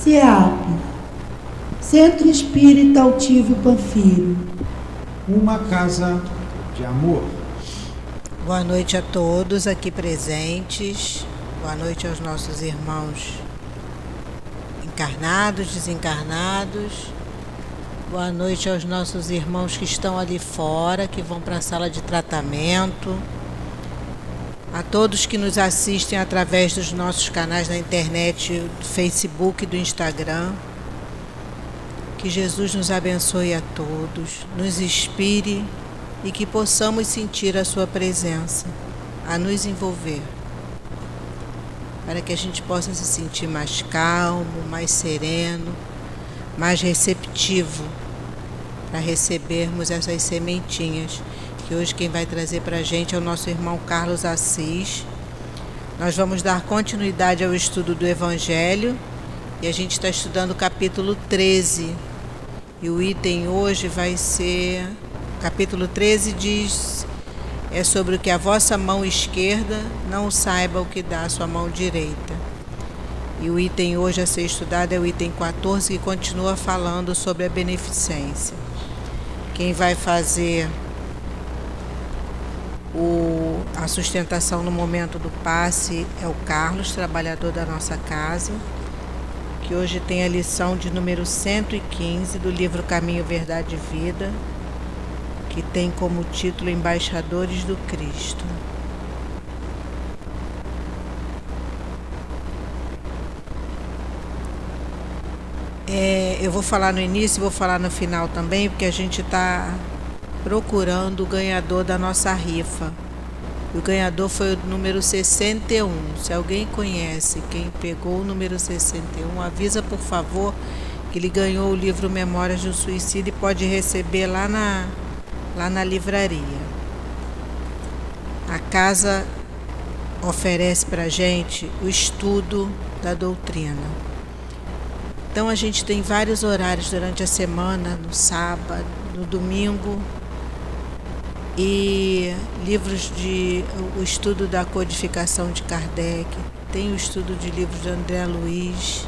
CEAP, Centro Espírita Altivo Panfiro. Uma casa de amor. Boa noite a todos aqui presentes. Boa noite aos nossos irmãos encarnados, desencarnados. Boa noite aos nossos irmãos que estão ali fora, que vão para a sala de tratamento. A todos que nos assistem através dos nossos canais na internet, do Facebook e do Instagram. Que Jesus nos abençoe a todos, nos inspire e que possamos sentir a sua presença, a nos envolver, para que a gente possa se sentir mais calmo, mais sereno, mais receptivo, para recebermos essas sementinhas, que hoje quem vai trazer para a gente é o nosso irmão Carlos Assis. Nós vamos dar continuidade ao estudo do Evangelho, e a gente está estudando o capítulo 13, e o item hoje vai ser, capítulo 13 diz, é sobre o que a vossa mão esquerda não saiba o que dá a sua mão direita. E o item hoje a ser estudado é o item 14, que continua falando sobre a beneficência. Quem vai fazer a sustentação no momento do passe é o Carlos, trabalhador da nossa casa, que hoje tem a lição de número 115 do livro Caminho, Verdade e Vida, que tem como título Embaixadores do Cristo. Eu vou falar no início e vou falar no final também, porque a gente está procurando o ganhador da nossa rifa. O ganhador foi o número 61. Se alguém conhece quem pegou o número 61, avisa, por favor, que ele ganhou o livro Memórias do Suicídio e pode receber lá na livraria. A casa oferece para a gente o estudo da doutrina. Então a gente tem vários horários durante a semana, no sábado, no domingo, e livros o estudo da codificação de Kardec, tem o estudo de livros de André Luiz,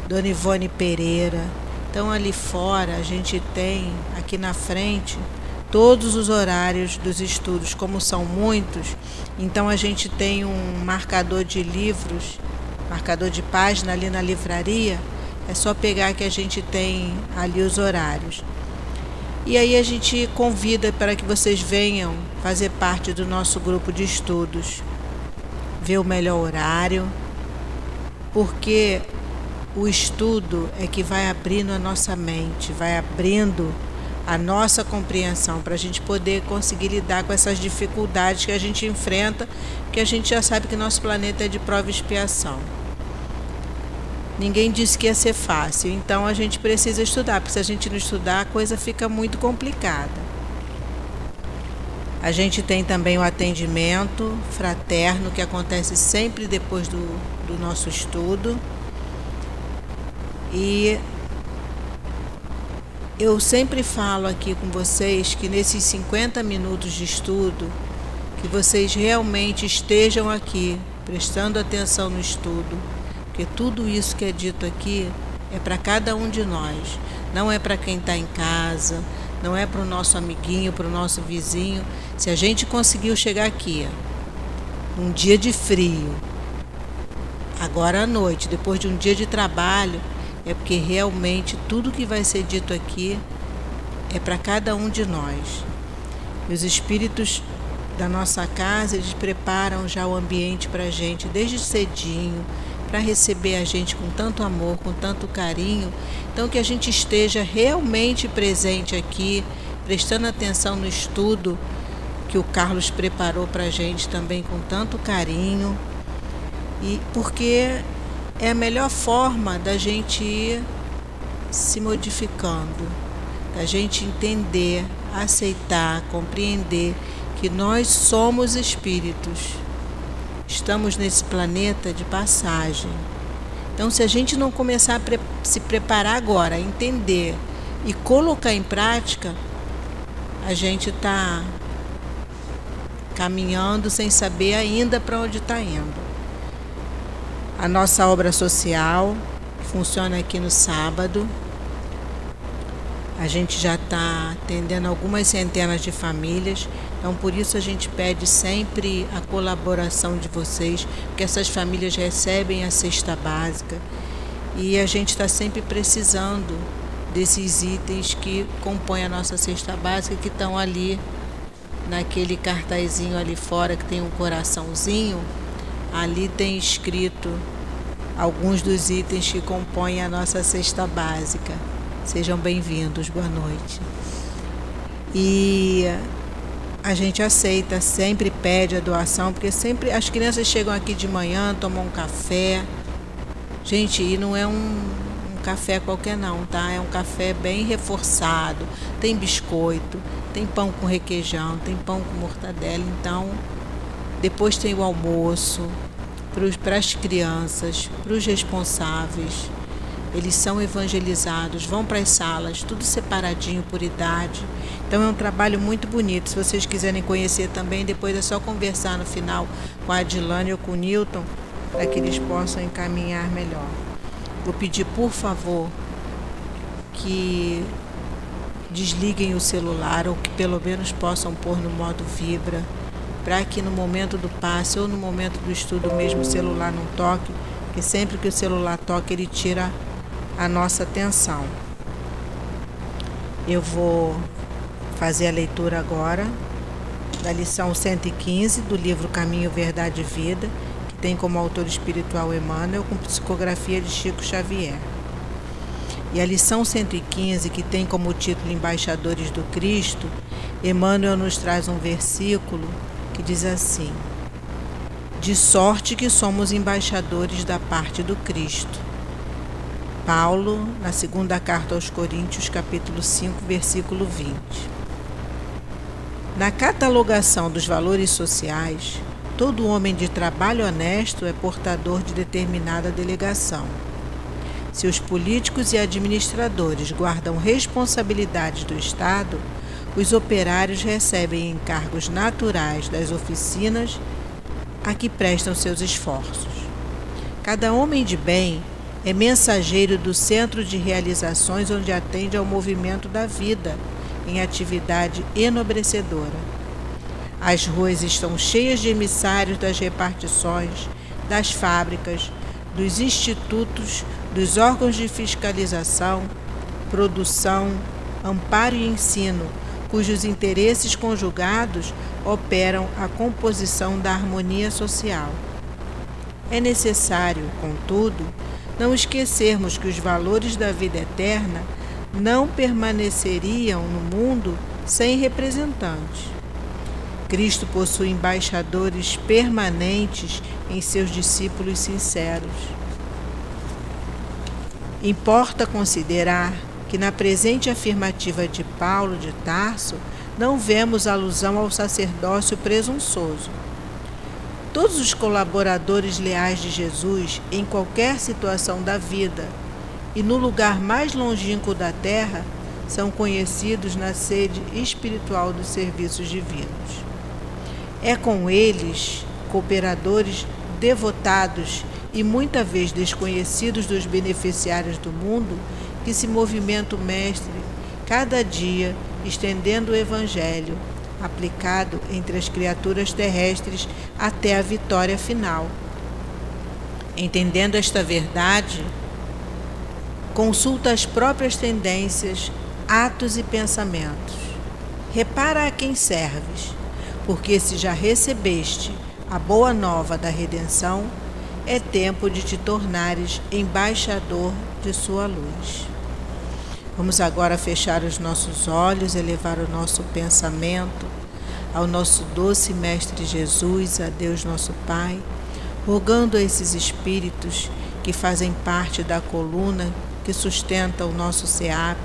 Dona Ivone Pereira. Então ali fora a gente tem, aqui na frente, todos os horários dos estudos. Como são muitos, então a gente tem um marcador de livros, marcador de página ali na livraria. É só pegar que a gente tem ali os horários. E aí a gente convida para que vocês venham fazer parte do nosso grupo de estudos, ver o melhor horário, porque o estudo é que vai abrindo a nossa mente, vai abrindo a nossa compreensão, para a gente poder conseguir lidar com essas dificuldades que a gente enfrenta, porque a gente já sabe que nosso planeta é de prova e expiação. Ninguém disse que ia ser fácil, então a gente precisa estudar, porque se a gente não estudar, a coisa fica muito complicada. A gente tem também o atendimento fraterno, que acontece sempre depois do nosso estudo. E eu sempre falo aqui com vocês que nesses 50 minutos de estudo, que vocês realmente estejam aqui, prestando atenção no estudo, porque tudo isso que é dito aqui é para cada um de nós, não é para quem está em casa, não é para o nosso amiguinho, para o nosso vizinho. Se a gente conseguiu chegar aqui, num dia de frio, agora à noite, depois de um dia de trabalho, é porque realmente tudo que vai ser dito aqui é para cada um de nós. E os espíritos da nossa casa, eles preparam já o ambiente para a gente desde cedinho, para receber a gente com tanto amor, com tanto carinho. Então que a gente esteja realmente presente aqui, prestando atenção no estudo que o Carlos preparou para a gente também com tanto carinho, e porque é a melhor forma da gente ir se modificando, da gente entender, aceitar, compreender que nós somos espíritos. Estamos nesse planeta de passagem. Então, se a gente não começar a se preparar agora, entender e colocar em prática, a gente está caminhando sem saber ainda para onde está indo. A nossa obra social que funciona aqui no sábado. A gente já está atendendo algumas centenas de famílias, então por isso a gente pede sempre a colaboração de vocês, porque essas famílias recebem a cesta básica e a gente está sempre precisando desses itens que compõem a nossa cesta básica, que estão ali naquele cartazinho ali fora que tem um coraçãozinho. Ali tem escrito alguns dos itens que compõem a nossa cesta básica. Sejam bem-vindos, boa noite. E a gente aceita, sempre pede a doação, porque sempre as crianças chegam aqui de manhã, tomam um café. Gente, e não é um café qualquer não, tá? É um café bem reforçado, tem biscoito, tem pão com requeijão, tem pão com mortadela. Então, depois tem o almoço para as crianças, para os responsáveis. Eles são evangelizados, vão para as salas, tudo separadinho por idade. Então é um trabalho muito bonito. Se vocês quiserem conhecer também, depois é só conversar no final com a Adilane ou com o Newton, para que eles possam encaminhar melhor. Vou pedir, por favor, que desliguem o celular, ou que pelo menos possam pôr no modo vibra, para que no momento do passe ou no momento do estudo mesmo o celular não toque, porque sempre que o celular toca ele tira a nossa atenção. Eu vou fazer a leitura agora da lição 115 do livro Caminho, Verdade e Vida, que tem como autor espiritual Emmanuel, com psicografia de Chico Xavier. E a lição 115, que tem como título Embaixadores do Cristo, Emmanuel nos traz um versículo que diz assim: de sorte que somos embaixadores da parte do Cristo. Paulo, na segunda carta aos Coríntios, capítulo 5, versículo 20. Na catalogação dos valores sociais, todo homem de trabalho honesto é portador de determinada delegação. Se os políticos e administradores guardam responsabilidades do Estado, os operários recebem encargos naturais das oficinas a que prestam seus esforços. Cada homem de bem é mensageiro do centro de realizações onde atende ao movimento da vida em atividade enobrecedora. As ruas estão cheias de emissários das repartições, das fábricas, dos institutos, dos órgãos de fiscalização, produção, amparo e ensino, cujos interesses conjugados operam a composição da harmonia social. É necessário, contudo, não esquecermos que os valores da vida eterna não permaneceriam no mundo sem representantes. Cristo possui embaixadores permanentes em seus discípulos sinceros. Importa considerar que na presente afirmativa de Paulo de Tarso não vemos alusão ao sacerdócio presunçoso. Todos os colaboradores leais de Jesus, em qualquer situação da vida e no lugar mais longínquo da terra, são conhecidos na sede espiritual dos serviços divinos. É com eles, cooperadores devotados e muita vez desconhecidos dos beneficiários do mundo, que se movimenta o Mestre, cada dia estendendo o Evangelho, aplicado entre as criaturas terrestres até a vitória final. Entendendo esta verdade, consulta as próprias tendências, atos e pensamentos. Repara a quem serves, porque se já recebeste a boa nova da redenção, é tempo de te tornares embaixador de sua luz. Vamos agora fechar os nossos olhos, elevar o nosso pensamento ao nosso doce Mestre Jesus, a Deus nosso Pai, rogando a esses espíritos que fazem parte da coluna que sustenta o nosso SEAP,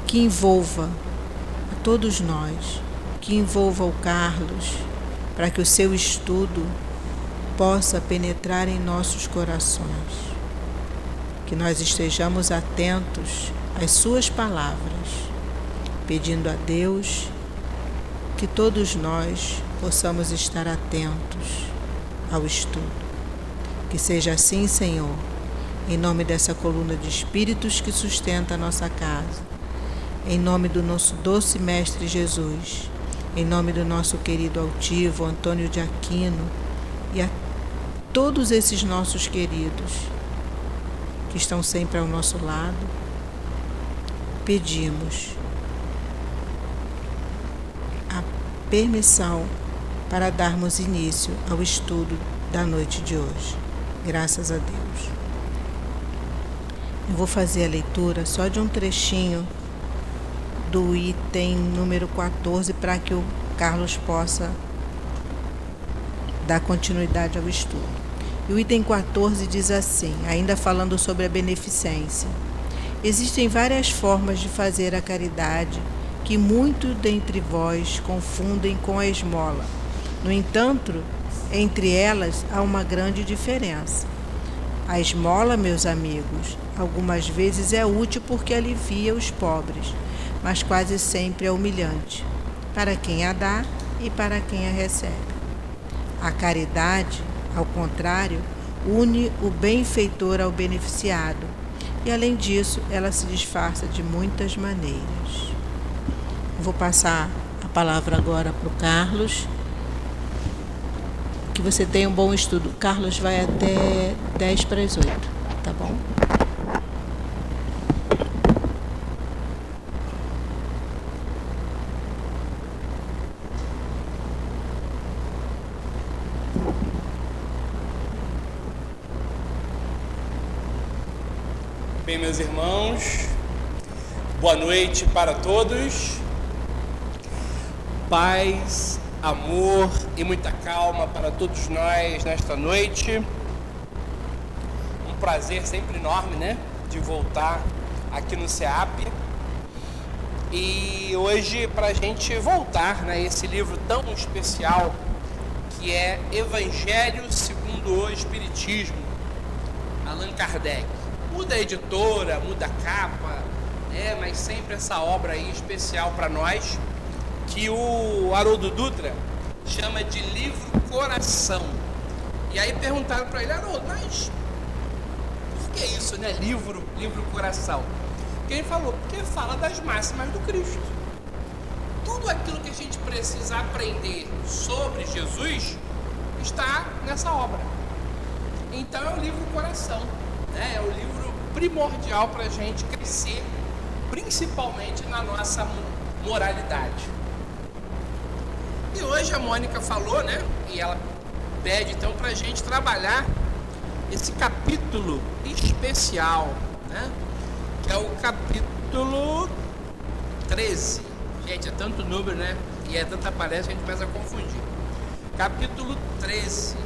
que envolva a todos nós, que envolva o Carlos, para que o seu estudo possa penetrar em nossos corações. Que nós estejamos atentos às suas palavras, pedindo a Deus que todos nós possamos estar atentos ao estudo. Que seja assim, Senhor, em nome dessa coluna de espíritos que sustenta a nossa casa, em nome do nosso doce Mestre Jesus, em nome do nosso querido altivo Antônio de Aquino e a todos esses nossos queridos que estão sempre ao nosso lado, pedimos a permissão para darmos início ao estudo da noite de hoje. Graças a Deus. Eu vou fazer a leitura só de um trechinho do item número 14 para que o Carlos possa dar continuidade ao estudo. E o item 14 diz assim, ainda falando sobre a beneficência: existem várias formas de fazer a caridade que muitos dentre vós confundem com a esmola. No entanto, entre elas há uma grande diferença. A esmola, meus amigos, algumas vezes é útil porque alivia os pobres, mas quase sempre é humilhante, para quem a dá e para quem a recebe. A caridade, ao contrário, une o benfeitor ao beneficiado, e além disso, ela se disfarça de muitas maneiras. Vou passar a palavra agora para o Carlos. Que você tenha um bom estudo. Carlos vai até 7:50, tá bom? Bem, meus irmãos, boa noite para todos. Paz, amor e muita calma para todos nós nesta noite. Um prazer sempre enorme, né, de voltar aqui no CEAP. E hoje, para a gente voltar, né, esse livro tão especial que é Evangelho segundo o Espiritismo, Allan Kardec. Muda a editora, muda a capa, mas sempre essa obra aí especial para nós, que o Haroldo Dutra chama de livro coração. E aí perguntaram para ele: Haroldo, mas por que isso, né? Livro coração. Porque ele falou, porque fala das máximas do Cristo. Tudo aquilo que a gente precisa aprender sobre Jesus está nessa obra. Então é o livro coração, né? É o livro primordial para a gente crescer, principalmente na nossa moralidade. E hoje a Mônica falou, né? E ela pede então para a gente trabalhar esse capítulo especial, né? Que é o capítulo 13. Gente, é tanto número, né? E é tanta palestra, a gente começa a confundir. Capítulo 13.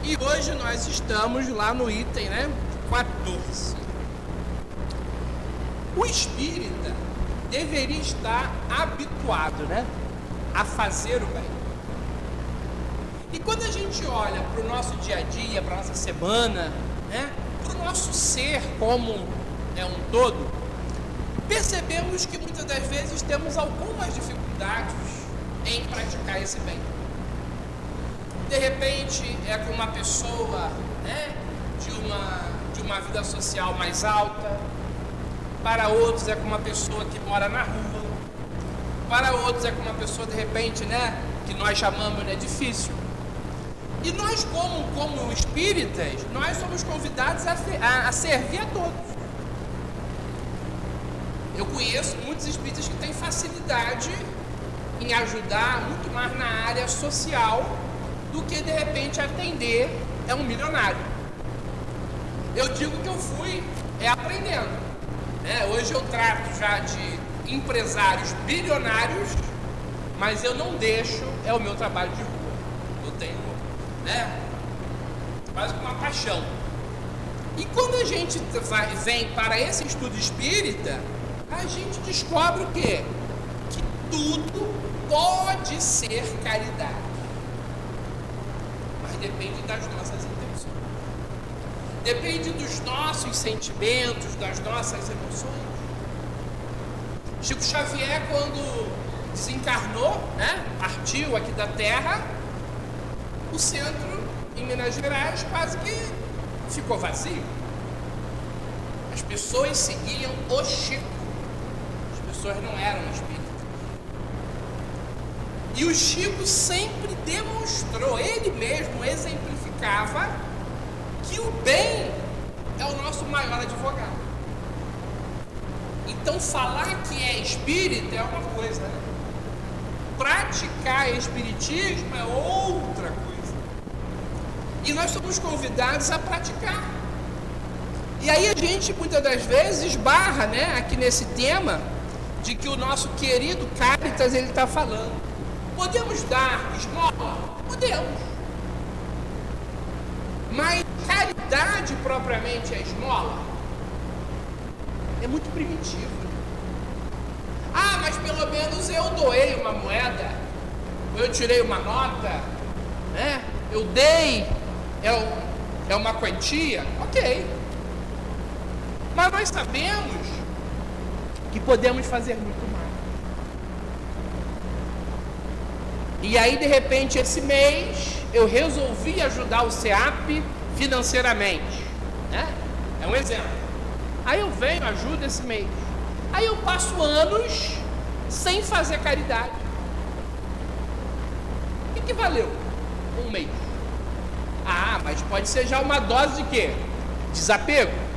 E hoje nós estamos lá no item, né? 14. O espírita deveria estar habituado, né, a fazer o bem. E quando a gente olha para o nosso dia a dia, para a nossa semana, né, para o nosso ser como um todo, percebemos que muitas das vezes temos algumas dificuldades em praticar esse bem. De repente é com uma pessoa, né, de uma vida social mais alta. Para outros é com uma pessoa que mora na rua. Para outros é com uma pessoa, de repente, né, que nós chamamos, né, difícil. E nós, como espíritas, nós somos convidados a servir a todos. Eu conheço muitos espíritas que têm facilidade em ajudar muito mais na área social do que, de repente, atender um milionário. Eu digo que eu fui aprendendo. Hoje eu trato já de empresários bilionários, mas eu não deixo o meu trabalho de rua. Eu tenho, quase uma paixão. E quando a gente vem para esse estudo espírita, a gente descobre o quê? Que tudo pode ser caridade, mas depende das nossas intenções. Depende dos nossos sentimentos, das nossas emoções. Chico Xavier, quando desencarnou, partiu aqui da Terra, o centro em Minas Gerais quase que ficou vazio. As pessoas seguiam o Chico. As pessoas não eram espíritas. E o Chico sempre demonstrou, ele mesmo exemplificava, que o bem é o nosso maior advogado. Então falar que é espírita é uma coisa, né? Praticar espiritismo é outra coisa. E nós somos convidados a praticar. E aí a gente muitas das vezes esbarra, né, aqui nesse tema de que o nosso querido Cáritas ele está falando. Podemos dar esmola? Podemos. Mas caridade propriamente é esmola? É muito primitivo. Ah, mas pelo menos eu doei uma moeda, ou eu tirei uma nota, né? Eu dei, é uma quantia, ok. Mas nós sabemos que podemos fazer muito mais. E aí, de repente, esse mês, eu resolvi ajudar o SEAP financeiramente, né? É um exemplo. Aí eu venho, ajudo esse mês. Aí eu passo anos sem fazer caridade. O que valeu? Um mês. Ah, mas pode ser já uma dose de quê? Desapego.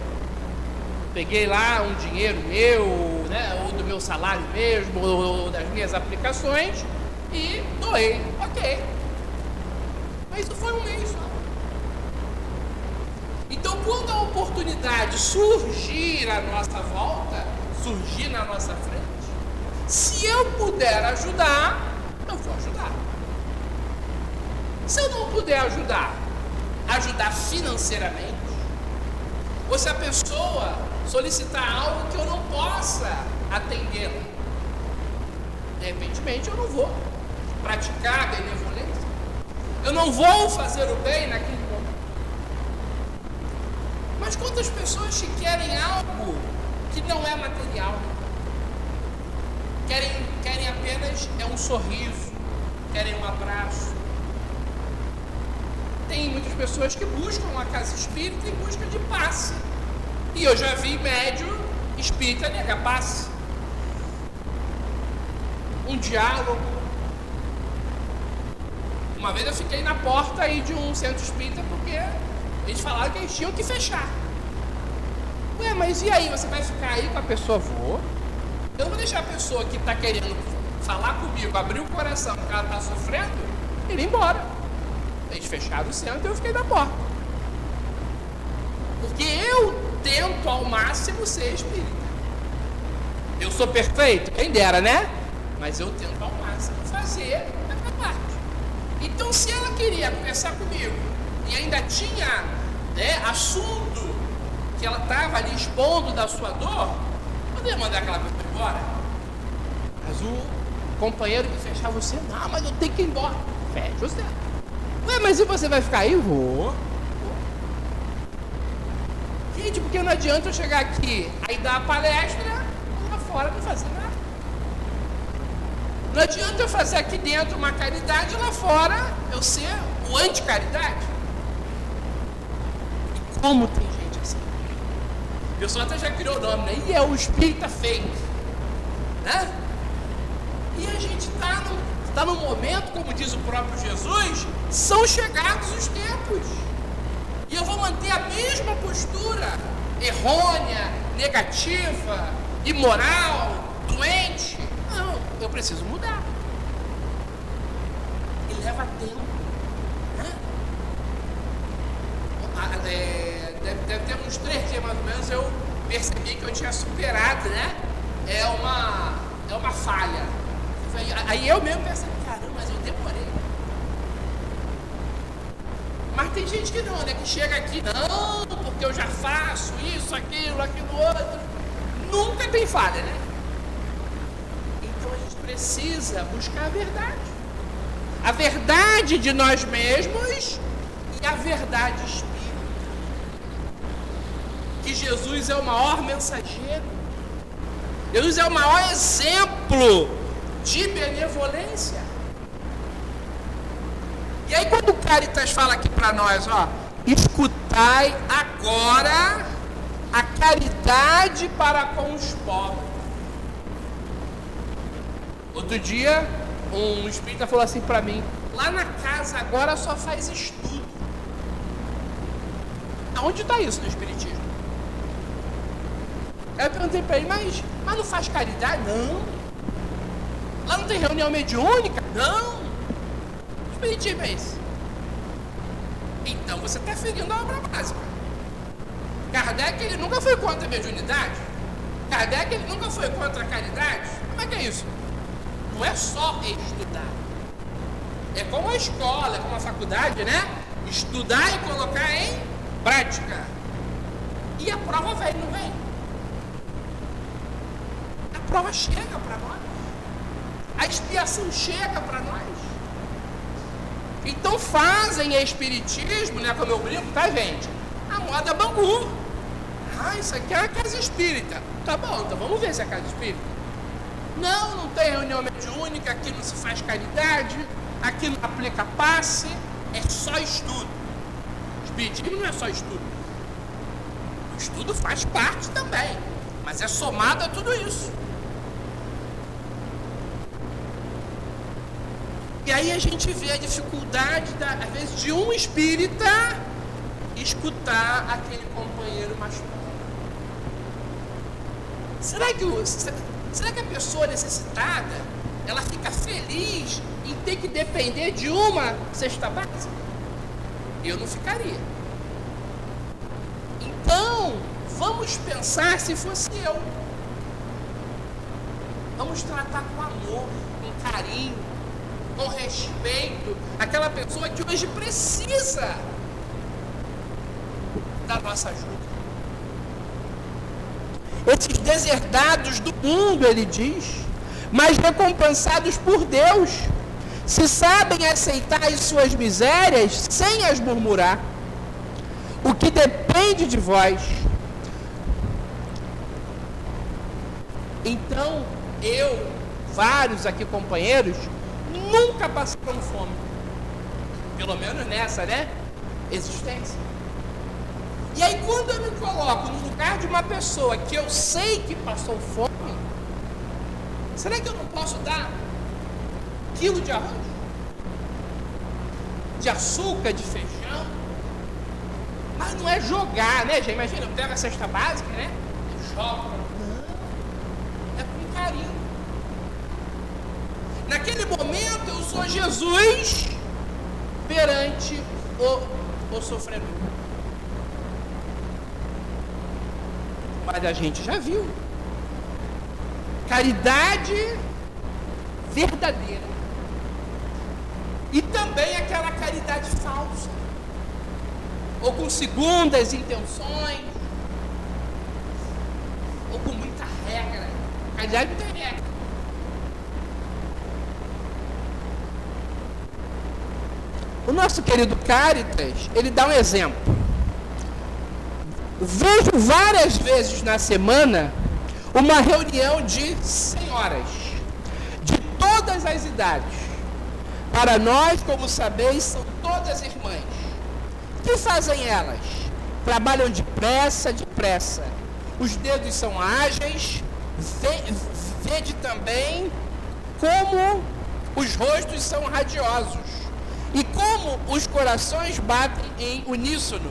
Peguei lá um dinheiro meu, né, ou do meu salário mesmo, ou das minhas aplicações, e doei. Ok. Mas isso foi um mês só. Então, quando a oportunidade surgir à nossa volta, surgir na nossa frente, se eu puder ajudar, eu vou ajudar. Se eu não puder ajudar financeiramente, ou se a pessoa solicitar algo que eu não possa atendê-la, de repente eu não vou praticar a benevolência, eu não vou fazer o bem naquele momento. Mas quantas pessoas que querem algo que não é material, querem apenas um sorriso, querem um abraço. Tem muitas pessoas que buscam uma casa espírita em busca de passe. E eu já vi médium espírita negar passe. Um diálogo. Uma vez eu fiquei na porta aí de um centro espírita porque eles falaram que eles tinham que fechar. Ué, mas e aí? Você vai ficar aí com a pessoa? Vou. Eu não vou deixar a pessoa que está querendo falar comigo, abrir o coração, porque ela está sofrendo, ir embora. Eles fecharam o centro e eu fiquei na porta. Porque eu tento ao máximo ser espírita. Eu sou perfeito? Quem dera, né? Mas eu tento ao máximo fazer a minha parte. Então, se ela queria conversar comigo e ainda tinha, né, assunto que ela estava ali expondo da sua dor, eu não ia mandar aquela pessoa embora. Mas o companheiro que fechava o centro, não, mas eu tenho que ir embora. Fecha o centro. Ué, mas e você vai ficar aí? Vou. Gente, porque não adianta eu chegar aqui, aí dar a palestra, lá fora não fazer nada. Não adianta eu fazer aqui dentro uma caridade, lá fora eu ser o anti-caridade. E como tem gente assim? O pessoal até já criou o nome, né? E é o espírita fake, né? E a gente está num momento, como diz o próprio Jesus, são chegados os tempos. E eu vou manter a mesma postura errônea, negativa, imoral, doente. Não, eu preciso mudar. E leva tempo. Né? Deve ter uns 3 dias mais ou menos, eu percebi que eu tinha superado, né? É uma falha. Aí eu mesmo percebi, caramba, mas eu demorei. Mas tem gente que não, né? Que chega aqui, não, porque eu já faço isso, aquilo outro. Nunca tem falha, né? Então a gente precisa buscar a verdade. A verdade de nós mesmos e a verdade espírita. Que Jesus é o maior mensageiro. Jesus é o maior exemplo de benevolência. E aí quando o Cáritas fala aqui para nós, ó, escutai agora a caridade para com os pobres. Outro dia, um espírita falou assim para mim: lá na casa agora só faz estudo. Aonde está isso no espiritismo? Eu perguntei para ele: mas não faz caridade? Não. Lá não tem reunião mediúnica? Não. Que espiritismo é esse? Então você está ferindo a obra básica. Kardec, ele nunca foi contra a mediunidade. Kardec, ele nunca foi contra a caridade. Como é que é isso? Não é só estudar. É como a escola, é como a faculdade, né? Estudar e colocar em prática. E a prova vem, não vem? A prova chega para nós. A expiação chega para nós. Então fazem espiritismo, né? Como eu brinco, tá, gente? A moda Bangu. Ah, isso aqui é a casa espírita. Tá bom, então vamos ver se é a casa espírita. Não tem reunião mediúnica, aqui não se faz caridade, aqui não aplica passe, é só estudo. Espiritismo não é só estudo. O estudo faz parte também, mas é somado a tudo isso. E aí a gente vê a dificuldade, às vezes, de um espírita escutar aquele companheiro mais pobre. Será que a pessoa necessitada, ela fica feliz em ter que depender de uma cesta básica? Eu não ficaria. Então, vamos pensar se fosse eu. Vamos tratar com amor, com carinho, com respeito, aquela pessoa que hoje precisa da nossa ajuda. Esses deserdados do mundo, ele diz, mas recompensados por Deus, se sabem aceitar as suas misérias sem as murmurar, o que depende de vós. Então, vários aqui companheiros, nunca passaram fome. Pelo menos nessa, né? Existência. E aí quando eu me coloco no lugar de uma pessoa que eu sei que passou fome, será que eu não posso dar quilo de arroz? De açúcar, de feijão? Mas não é jogar, né, gente? Imagina, eu pego a cesta básica, né? Eu jogo. Não. É com carinho. Naquele momento eu sou Jesus perante o sofredor. Mas a gente já viu. Caridade verdadeira. E também aquela caridade falsa. Ou com segundas intenções. Ou com muita regra. Caridade não tem regra. O nosso querido Cáritas, ele dá um exemplo. Vejo várias vezes na semana uma reunião de senhoras, de todas as idades. Para nós, como sabeis, são todas irmãs. O que fazem elas? Trabalham depressa. Os dedos são ágeis. Vede também como os rostos são radiosos e como os corações batem em uníssono.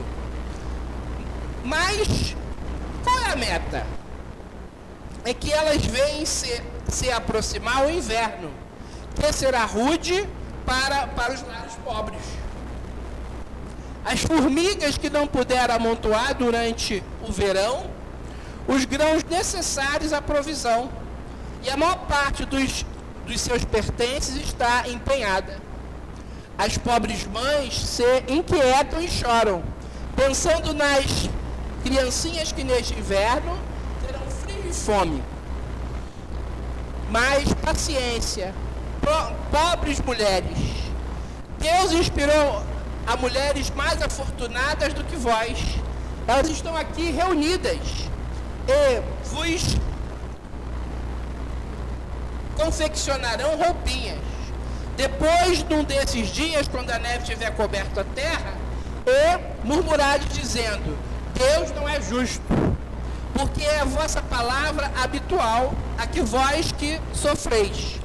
Mas qual é a meta? É que elas veem se aproximar o inverno, que será rude para os lares pobres. As formigas que não puderam amontoar durante o verão os grãos necessários à provisão, e a maior parte dos seus pertences está empenhada. As pobres mães se inquietam e choram, pensando nas criancinhas que neste inverno terão frio e fome. Mas paciência, pobres mulheres, Deus inspirou a mulheres mais afortunadas do que vós. Elas estão aqui reunidas e vos confeccionarão roupinhas. Depois, num desses dias, quando a neve tiver coberto a terra, e murmurares dizendo: Deus não é justo, porque é a vossa palavra habitual, a que vós que sofreis.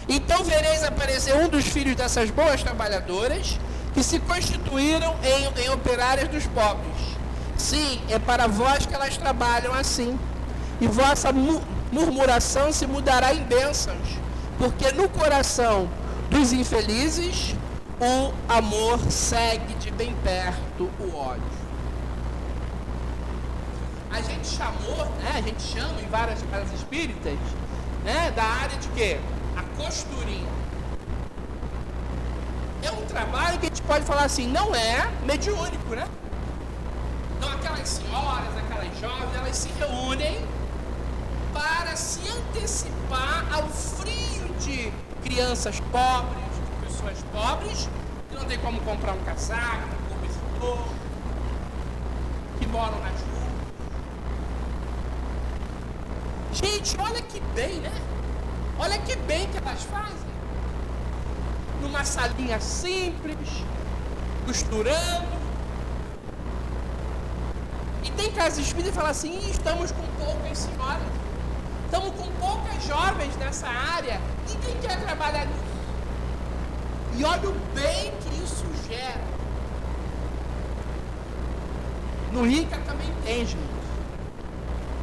Então vereis aparecer um dos filhos dessas boas trabalhadoras, que se constituíram em operárias dos pobres. Sim, é para vós que elas trabalham assim. E vossa murmuração se mudará em bênçãos, porque no coração dos infelizes o amor segue de bem perto o ódio. A gente chamou, né, a gente chama em várias casas espíritas, né, da área de quê? A costurinha. É um trabalho que a gente pode falar assim, não é mediúnico, né? Então aquelas senhoras, aquelas jovens, elas se reúnem para se antecipar ao frio de crianças pobres, de pessoas pobres, que não tem como comprar um casaco, um cobertor, que moram nas ruas. Gente, olha que bem, né? Olha que bem que elas fazem. Numa salinha simples, costurando. E tem casas espíritas que falam assim, estamos com poucas senhoras. Estamos com poucas jovens nessa área. Ninguém quer trabalhar nisso. E olha o bem que isso gera. No Rica também tem, gente.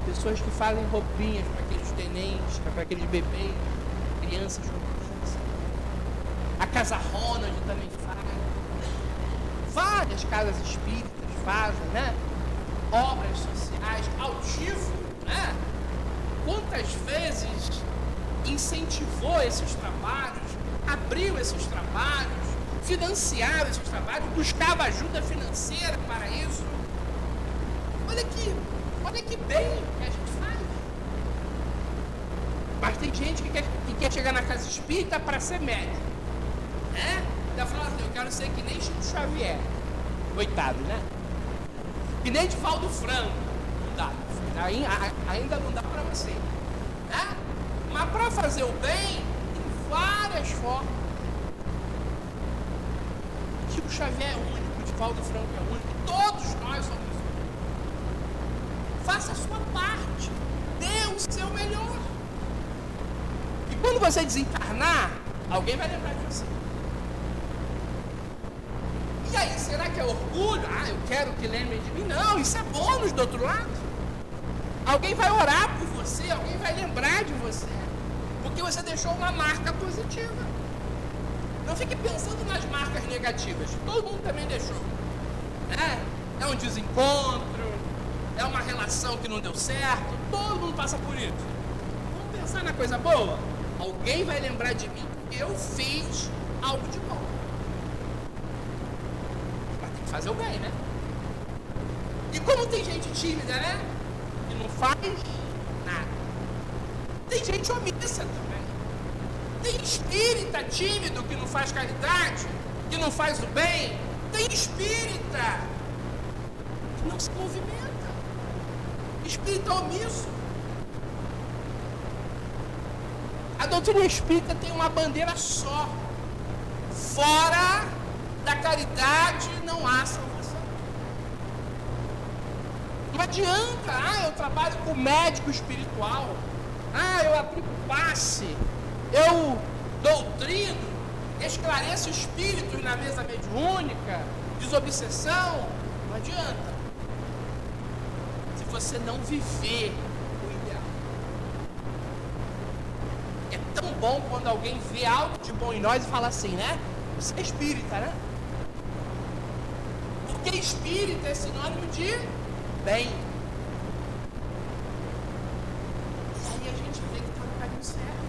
Pessoas que fazem roupinhas para aqueles tenentes, para aqueles bebês, crianças com criança. A Casa Ronald também faz. Várias casas espíritas fazem, né? Obras sociais, Altivo, né? Quantas vezes incentivou esses trabalhos, abriu esses trabalhos, financiava esses trabalhos, buscava ajuda financeira para isso. Olha que bem que a gente faz. Mas tem gente que quer chegar na casa espírita para ser médico, né? Ela fala assim, eu quero ser que nem Chico Xavier. Coitado, né? Que nem Divaldo Franco. Não dá. Ainda não dá para você, né? Mas para fazer o bem, tem várias formas. Chico Xavier é único, Divaldo Franco é único, todos nós somos únicos. Faça a sua parte, dê o seu melhor. E quando você desencarnar, alguém vai lembrar de você. E aí, será que é orgulho? Ah, eu quero que lembrem de mim. Não, isso é bônus do outro lado. Alguém vai orar por você, alguém vai lembrar de você. Porque você deixou uma marca positiva. Não fique pensando nas marcas negativas. Todo mundo também deixou. É um desencontro, é uma relação que não deu certo. Todo mundo passa por isso. Vamos pensar na coisa boa? Alguém vai lembrar de mim porque eu fiz algo de bom. Mas tem que fazer o bem, né? E como tem gente tímida, né? Que não faz nada. Tem gente omissa também. Tem espírita tímido que não faz caridade, que não faz o bem. Tem espírita que não se movimenta. Espírita omisso. A doutrina espírita tem uma bandeira só. Fora da caridade não há salvação. Não adianta, eu trabalho com médico espiritual, eu aplico passe, eu doutrino, esclareço espíritos na mesa mediúnica, desobsessão. Não adianta. Se você não viver o ideal. É tão bom quando alguém vê algo de bom em nós e fala assim, né? Você é espírita, né? Porque espírita é sinônimo de bem. E aí a gente vê que está no caminho certo.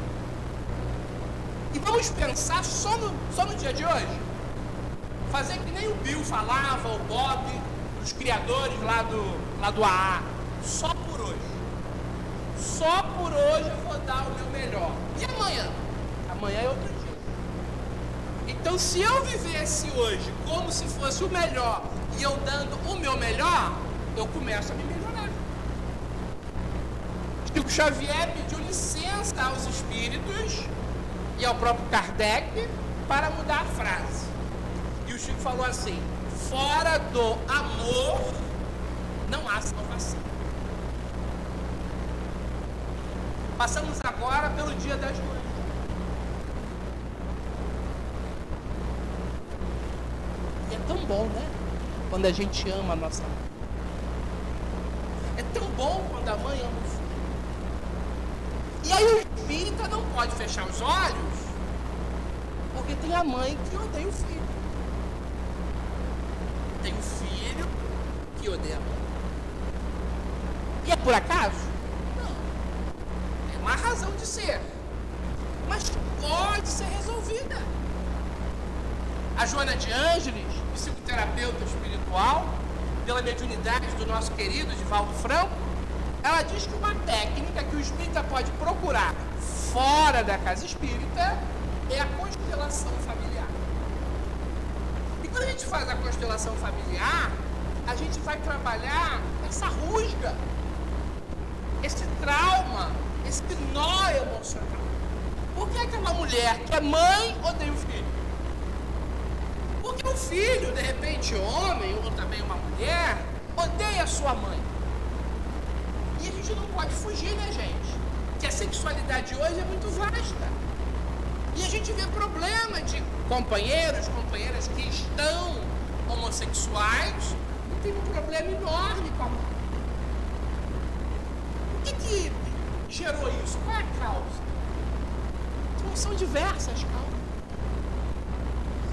E vamos pensar só no dia de hoje. Fazer que nem o Bill falava, o Bob, os criadores lá do AA. Só por hoje. Só por hoje eu vou dar o meu melhor. E amanhã? Amanhã é outro dia. Então, se eu vivesse hoje como se fosse o melhor e eu dando o meu melhor, eu começo a me melhorar. Chico Xavier pediu licença aos espíritos e ao próprio Kardec para mudar a frase. E o Chico falou assim: fora do amor não há salvação. Passamos agora pelo Dia das Mães. E é tão bom, né? Quando a gente ama a nossa mãe. É tão bom quando a mãe ama o filho. E aí o espírita não pode fechar os olhos, porque tem a mãe que odeia o filho. Tem o filho que odeia a mãe. E é por acaso? Não. É uma razão de ser. Mas pode ser resolvida. A Joana de Ângeles, psicoterapeuta espiritual, pela mediunidade do nosso querido Divaldo Franco, ela diz que uma técnica que o espírita pode procurar fora da casa espírita é a constelação familiar. E quando a gente faz a constelação familiar, a gente vai trabalhar essa rusga, esse trauma, esse nó emocional. Por que aquela mulher que é mãe odeia o filho? Porque o filho, de repente homem, ou também uma mulher, odeia a sua mãe. E a gente não pode fugir, né, gente? Que a sexualidade hoje é muito vasta. E a gente vê problema de companheiros, companheiras que estão homossexuais e tem um problema enorme com a mãe. O que gerou isso? Qual é a causa? Então, são diversas causas.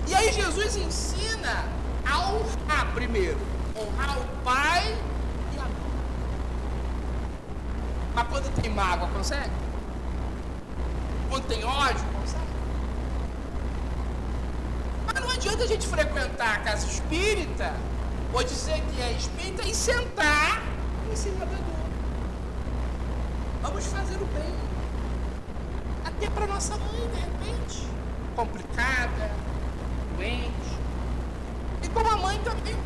E aí Jesus ensina a honrar primeiro. Honrar o pai e a mãe. Mas quando tem mágoa, consegue? Quando tem ódio, consegue? Mas não adianta a gente frequentar a casa espírita ou dizer que é espírita e sentar em cima da dor. Vamos fazer o bem. Até para nossa mãe, de repente. Complicada, doente. E como a mãe também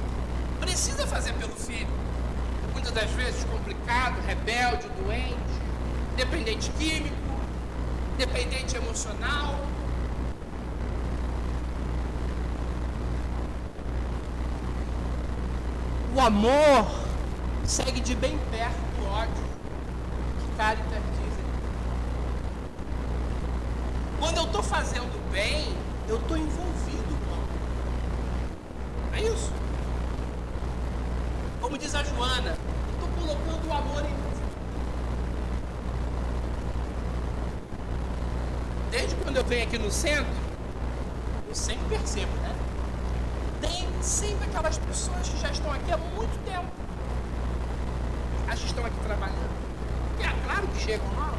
precisa fazer pelo filho. Muitas das vezes complicado, rebelde, doente, dependente químico, dependente emocional. O amor segue de bem perto do ódio, que Caritas dizem. Quando eu estou fazendo bem, eu estou envolvido com o amor. É isso. Como diz a Joana, estou colocando o amor em mim. Desde quando eu venho aqui no centro, eu sempre percebo, né? Tem sempre aquelas pessoas que já estão aqui há muito tempo. As que estão aqui trabalhando. E é claro que chegam lá.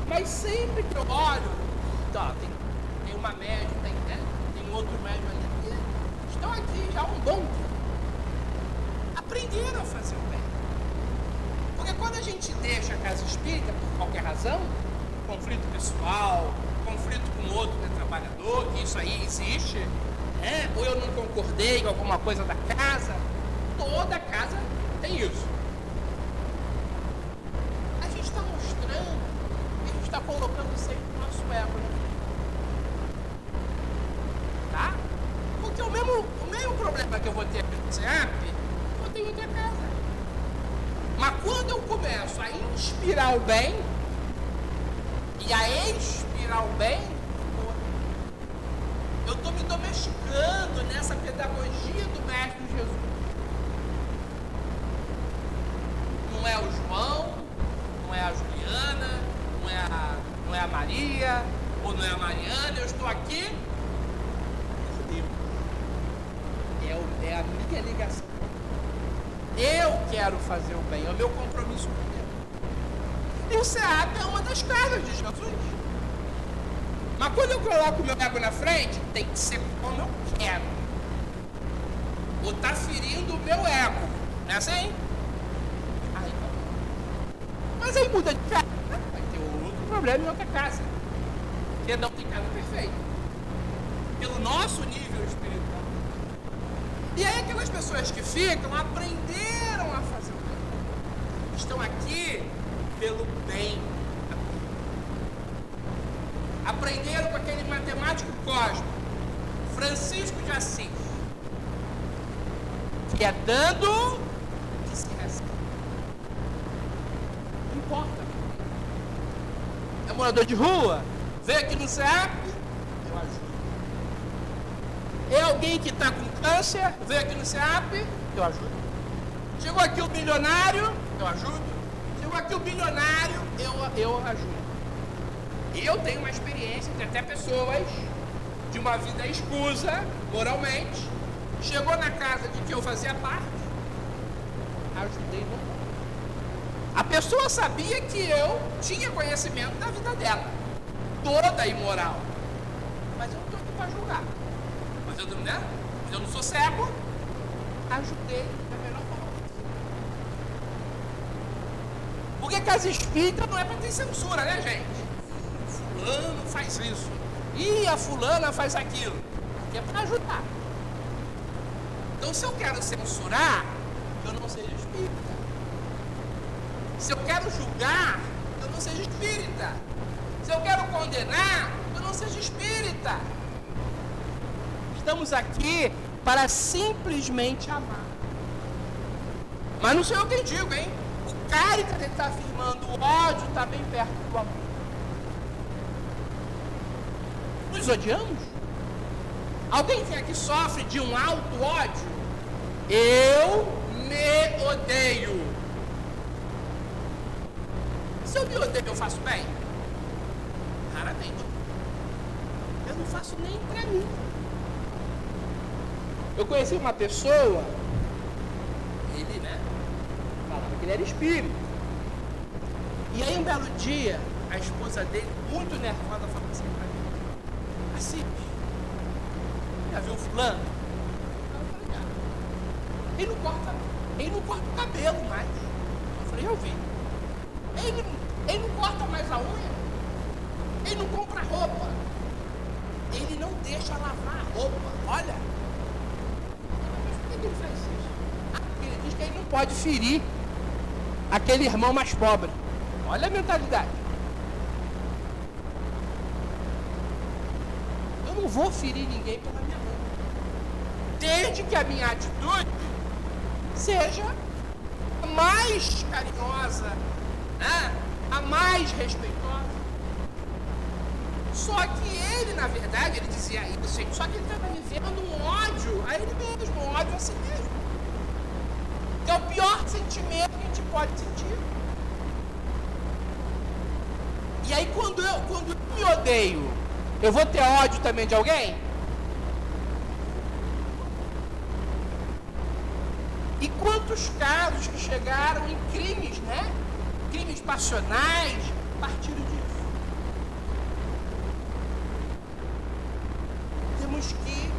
Mas sempre que eu olho, tá, tem uma média, tem um outro médio ali. Estão aqui já há um bom tempo. Aprenderam a fazer o bem. Porque quando a gente deixa a casa espírita, por qualquer razão, conflito pessoal, conflito com outro trabalhador, que isso aí existe, ou eu não concordei com alguma coisa da casa, toda casa tem isso. A gente está mostrando, a gente está colocando sempre o nosso ego, né? Tá? Porque o mesmo problema que eu vou ter aqui no CEAP, eu tenho outra casa. Mas quando eu começo a inspirar o bem e a expirar o bem, eu estou me domesticando nessa pedagogia do Mestre Jesus. Não é o João, não é a Juliana, não é a Maria, ou não é a Mariana, eu estou aqui por Deus. É a minha ligação. Eu quero fazer o bem, é o meu compromisso com Deus. E o SEAP é uma das casas de Jesus. Mas quando eu coloco o meu ego na frente, tem que ser como eu quero. Ou tá ferindo o meu ego. Não é assim? Aí não. Mas aí muda de casa. Vai ter outro problema em outra casa. Porque não tem casa perfeita. Pelo nosso nível espiritual. E aí aquelas pessoas que ficam aprenderam a fazer o bem. Estão aqui pelo bem. Aprenderam com aquele matemático cósmico, Francisco de Assis, que é dando que se recebe. Não importa. morador de rua, veio aqui no SEAP, eu ajudo. É alguém que está com câncer, veio aqui no SEAP, eu ajudo. Chegou aqui o bilionário, eu ajudo. Chegou aqui o bilionário, eu ajudo. E eu tenho uma experiência de até pessoas de uma vida escusa, moralmente, chegou na casa de que eu fazia parte, ajudei no mundo. A pessoa sabia que eu tinha conhecimento da vida dela, toda imoral, mas eu não estou aqui para julgar. Mas eu não sou cego, ajudei da melhor forma. Porque casa espírita não é para ter censura, né, gente? Fulano faz isso, e a fulana faz aquilo, que é para ajudar. Então, se eu quero censurar, eu não seja espírita. Se eu quero julgar, eu não seja espírita. Se eu quero condenar, eu não seja espírita. Estamos aqui para simplesmente amar. Mas não sei eu quem digo, hein? O Caritas está afirmando o ódio está bem perto do amor. Nos odiamos? Alguém que aqui sofre de um alto ódio? Eu me odeio. Se eu me odeio, eu faço bem? Raramente. Eu não faço nem pra mim. Eu conheci uma pessoa, ele, falava que ele era espírita. E aí um belo dia, a esposa dele, muito nervosa, falou assim pra mim: assim, já viu fulano? Ele não corta o cabelo mais. Eu falei, eu vi. Ele não corta mais a unha. Ele não compra roupa. Ele não deixa lavar a roupa. Olha. Mas por que ele faz isso? Porque ele diz que ele não pode ferir aquele irmão mais pobre. Olha a mentalidade. Eu não vou ferir ninguém pela minha mão. Desde que a minha atitude seja a mais carinhosa, a mais respeitosa. Só que ele, na verdade, ele dizia isso, só que ele estava vivendo um ódio a ele mesmo, um ódio a si mesmo. Que é o pior sentimento que a gente pode sentir. E aí quando eu me odeio, eu vou ter ódio também de alguém? E quantos casos que chegaram em crimes, crimes passionais, partiram disso. Temos que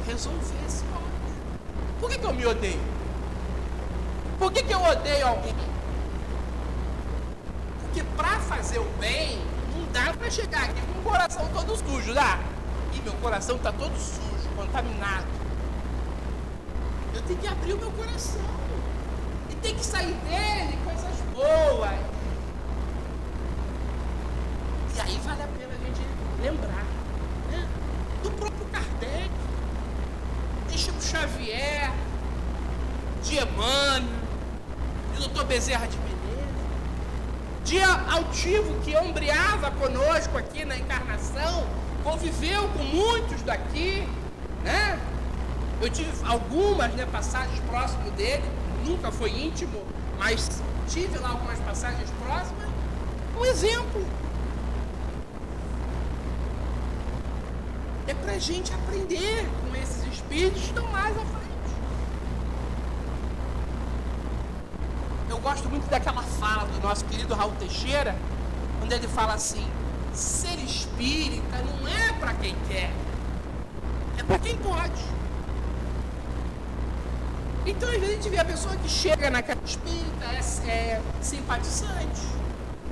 resolver esse ódio. Por que eu me odeio? Por que eu odeio alguém? Porque para fazer o bem, não dá para chegar aqui com o coração todo sujo, dá? E meu coração está todo sujo, contaminado. Eu tenho que abrir o meu coração. E tem que sair dele coisas boas. E aí vale a pena a gente lembrar, do próprio Kardec, de Chico Xavier, de Emmanuel, de Dr. Bezerra de Menezes, de Altivo, que ombreava conosco aqui na encarnação, conviveu com muitos daqui, Eu tive algumas passagens próximas dele, nunca foi íntimo, mas tive lá algumas passagens próximas. Um exemplo. É pra gente aprender com esses espíritos que estão mais à frente. Eu gosto muito daquela fala do nosso querido Raul Teixeira, quando ele fala assim: ser espírita não é para quem quer, é para quem pode. Então, às vezes, a gente vê a pessoa que chega na casa espírita, é simpatizante,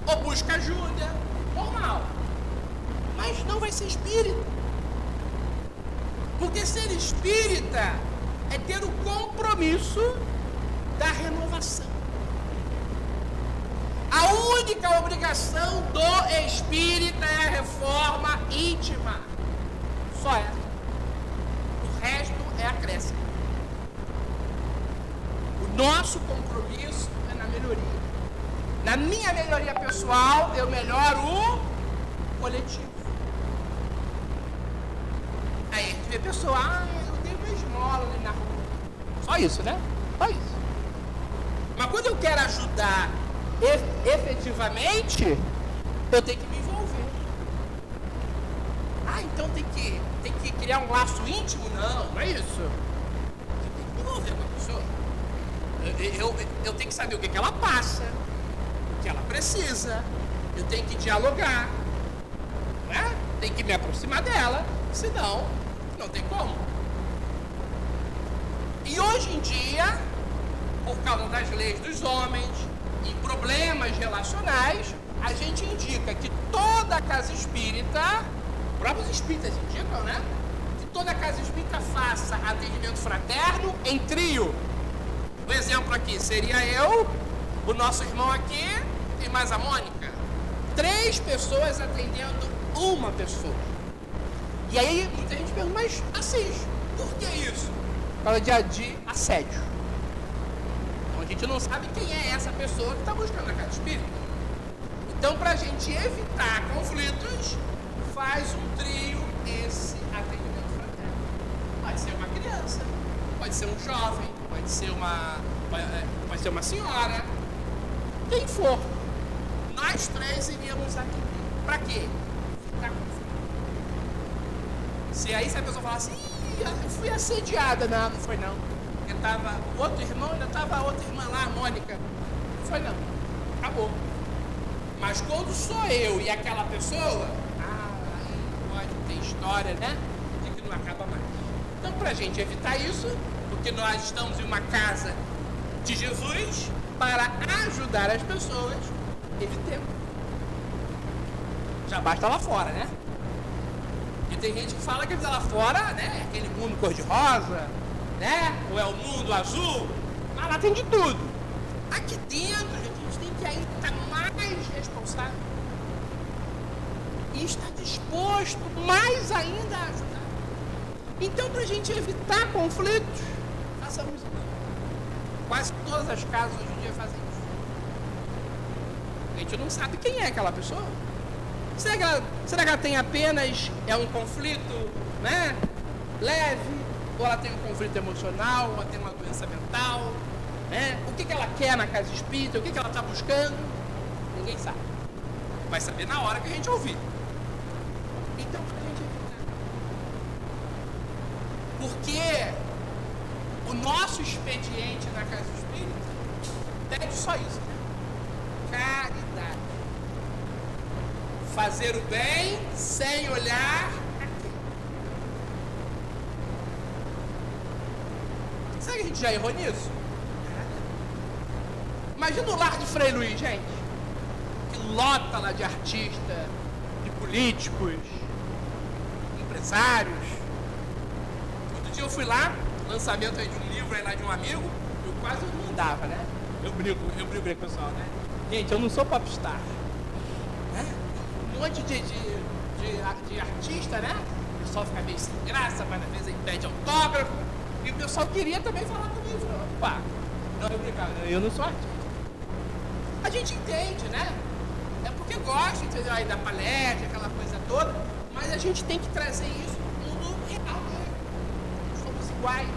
ou busca ajuda, normal. Mas não vai ser espírita. Porque ser espírita é ter o compromisso da renovação. A única obrigação do espírita é a reforma íntima. Só essa. O resto é acréscimo. O nosso compromisso é na melhoria. Na minha melhoria pessoal, eu melhoro o coletivo. Aí a gente vê a pessoa, eu dei uma esmola ali na rua. Só isso, né? Só isso. Mas quando eu quero ajudar efetivamente, eu tenho que me envolver. Então tem que criar um laço íntimo? Não é isso. Você tem que me envolver com a pessoa. Eu tenho que saber o que ela passa, o que ela precisa. Eu tenho que dialogar, não é? Tem que me aproximar dela, senão não tem como. E hoje em dia, por causa das leis dos homens e problemas relacionais, a gente indica que toda casa espírita, próprios espíritas indicam, né? Que toda casa espírita faça atendimento fraterno em trio. O exemplo aqui seria eu, o nosso irmão aqui e mais a Mônica. 3 pessoas atendendo uma pessoa. E aí muita gente pergunta, mas Assis, por que isso? Por causa de assédio. Então a gente não sabe quem é essa pessoa que está buscando a casa espírita. Então, para a gente evitar conflitos, faz um trio esse atendimento fraterno. Pode ser uma criança, pode ser um jovem, pode ser uma senhora, quem for. Nós 3 iríamos atender. Para quê? Evitar conflito. Se a pessoa falar assim, eu fui assediada, não foi não. Porque tava outro irmão, ainda estava a outra irmã lá, a Mônica. Não foi não. Acabou. Mas quando sou eu e aquela pessoa, aí pode ter história, né? De que não acaba mais. Então, pra gente evitar isso, porque nós estamos em uma casa de Jesus, para ajudar as pessoas, evitemos. Já basta lá fora, né? E tem gente que fala que lá fora, né? É aquele mundo cor-de-rosa, né? Ou é o mundo azul, mas lá tem de tudo. Aqui dentro, a gente tem que ainda estar mais responsável e estar disposto mais ainda a ajudar. Então, para a gente evitar conflitos, façamos isso. Quase todas as casas hoje em dia fazem isso. A gente não sabe quem é aquela pessoa. Será que ela tem apenas um conflito, né, leve? Ou ela tem um conflito emocional? Ou ela tem uma doença mental? Né? O que ela quer na casa espírita? O que ela está buscando? Ninguém sabe. Vai saber na hora que a gente ouvir. Então, para a gente evitar. Porque o nosso expediente na casa espírita pede só isso, né? Caridade. Fazer o bem sem olhar a quem. Será que a gente já errou nisso? Imagina o lar de Frei Luiz, gente. Que lota lá de artistas, de políticos, empresários. Outro dia eu fui lá, lançamento aí de um livro aí lá de um amigo, eu quase não mandava, né? Eu brinco com o pessoal, né? Gente, eu não sou popstar. Né? Um monte de artista, né? O pessoal fica meio sem graça, mas às vezes aí pede autógrafo. E o pessoal queria também falar comigo. Opa! Não, eu brincava, eu não sou artista. A gente entende, né? É porque gosta, entendeu? Aí da palestra, aquela coisa toda, mas a gente tem que trazer isso no mundo real, né? Somos iguais.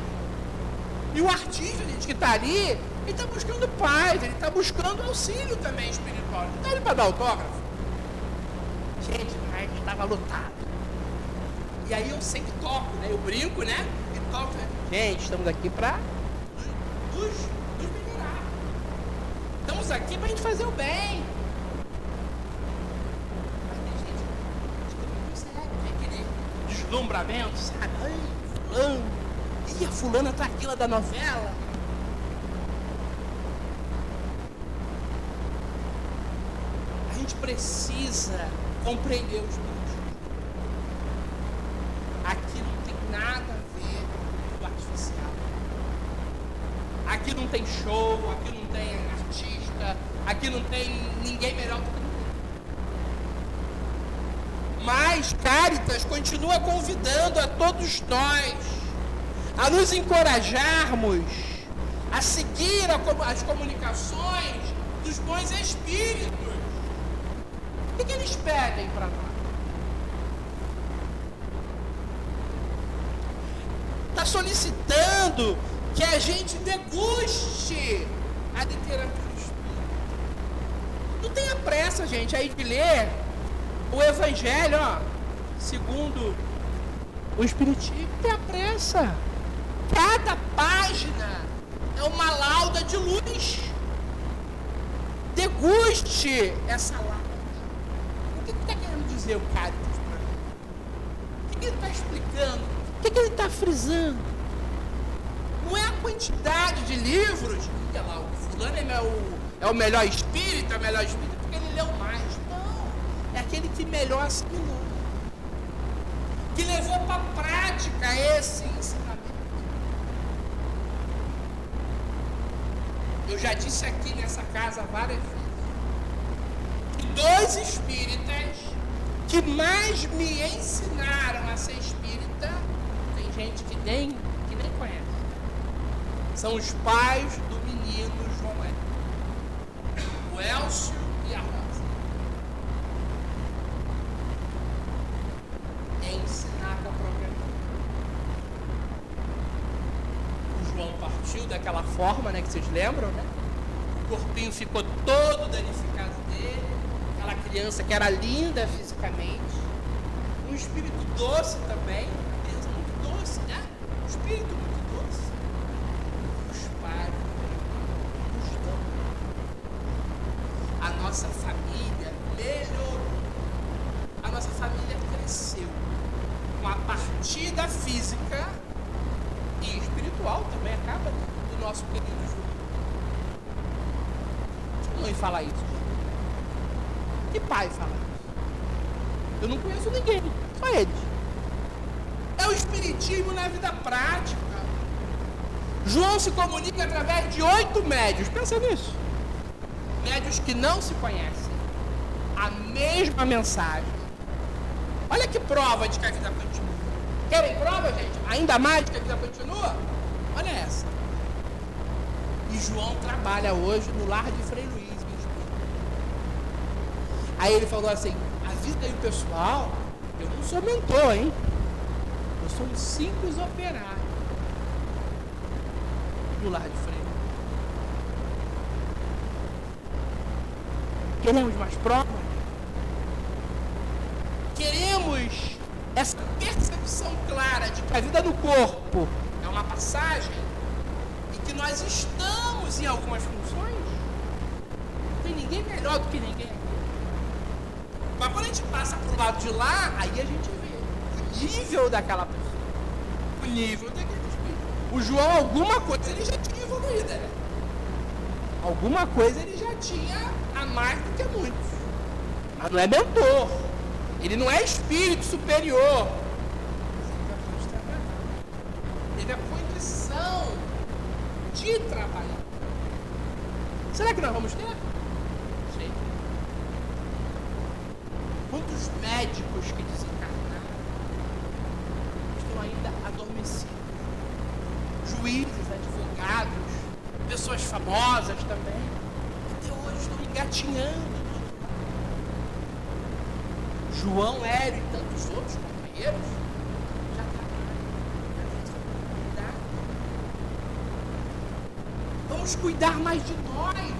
E o artista, gente, que está ali, ele está buscando paz, ele está buscando auxílio também espiritual. Ele está ali para dar autógrafo. Gente, mas estava lotado. E aí eu sempre toco, né? Eu brinco, né? E toco, né? Gente, estamos aqui para nos melhorar. Estamos aqui para a gente fazer o bem. Mas tem gente que não consegue, tem aquele deslumbramento, sabe? Ai, fulano. Ih, a fulana tá aquela da novela. A gente precisa compreender os mundos. Aqui não tem nada a ver com o artificial. Aqui não tem show, aqui não tem artista, aqui não tem ninguém melhor do que ninguém. Mas Caritas continua convidando a todos nós a nos encorajarmos a seguir as comunicações dos bons espíritos. O que eles pedem para nós? está solicitando que a gente deguste a literatura espírita. Não tenha pressa, gente, aí de ler o Evangelho, ó, segundo o Espiritismo. Não tenha pressa. Cada página é uma lauda de luz. Deguste essa lauda. O que está querendo dizer o Cáritas? O que ele está explicando? O que ele está frisando? Não é a quantidade de livros, que lá, o fulano é o melhor espírita, porque ele leu mais. Não, é aquele que melhor assimilou, que levou para a prática esse ensinamento. Eu já disse aqui nessa casa várias vezes que 2 espíritas que mais me ensinaram a ser espírita, tem gente que nem conhece, são os pais do menino João Hélio, o Elcio e a Rosa. É ensinar com a própria mão. O João partiu daquela forma, né, que vocês lembram, né? O corpinho ficou todo danificado dele, aquela criança que era linda fisicamente, um espírito doce também, muito doce, né? Um espírito muito doce. Os pais nos dão. A nossa família melhorou. A nossa família cresceu com a partida física e espiritual também acaba do nosso querido João. Que mãe fala isso? Que pai fala isso? Eu não conheço ninguém, só eles. É o espiritismo na vida prática. João se comunica através de 8 médios. Pensa nisso. Médios que não se conhecem. A mesma mensagem. Olha que prova de que a vida continua. Querem prova, gente? Ainda mais de que a vida continua? Olha essa. E João trabalha hoje no lar de Frei Luís. Aí ele falou assim, a vida aí pessoal, eu não sou mentor, hein? Eu sou um simples operário do lar de Frei. Queremos mais provas? Queremos essa percepção clara de que a vida no corpo é uma passagem e que nós estamos em algumas funções? Não tem ninguém melhor do que ninguém aqui. Mas quando a gente passa pro lado de lá, aí a gente vê o nível daquela pessoa. O nível daquele espírito. O João, alguma coisa ele já tinha evoluído, né? Alguma coisa ele já tinha a mais do que muitos. Mas não é mentor. Ele não é espírito superior. Ele teve a condição de trabalhar. Será que nós vamos ter? Sei. Quantos médicos que desencarnaram estão ainda adormecidos? Juízes, advogados, pessoas famosas também, até hoje estão engatinhando. João Hélio e tantos outros companheiros já trabalham. Vamos cuidar mais de nós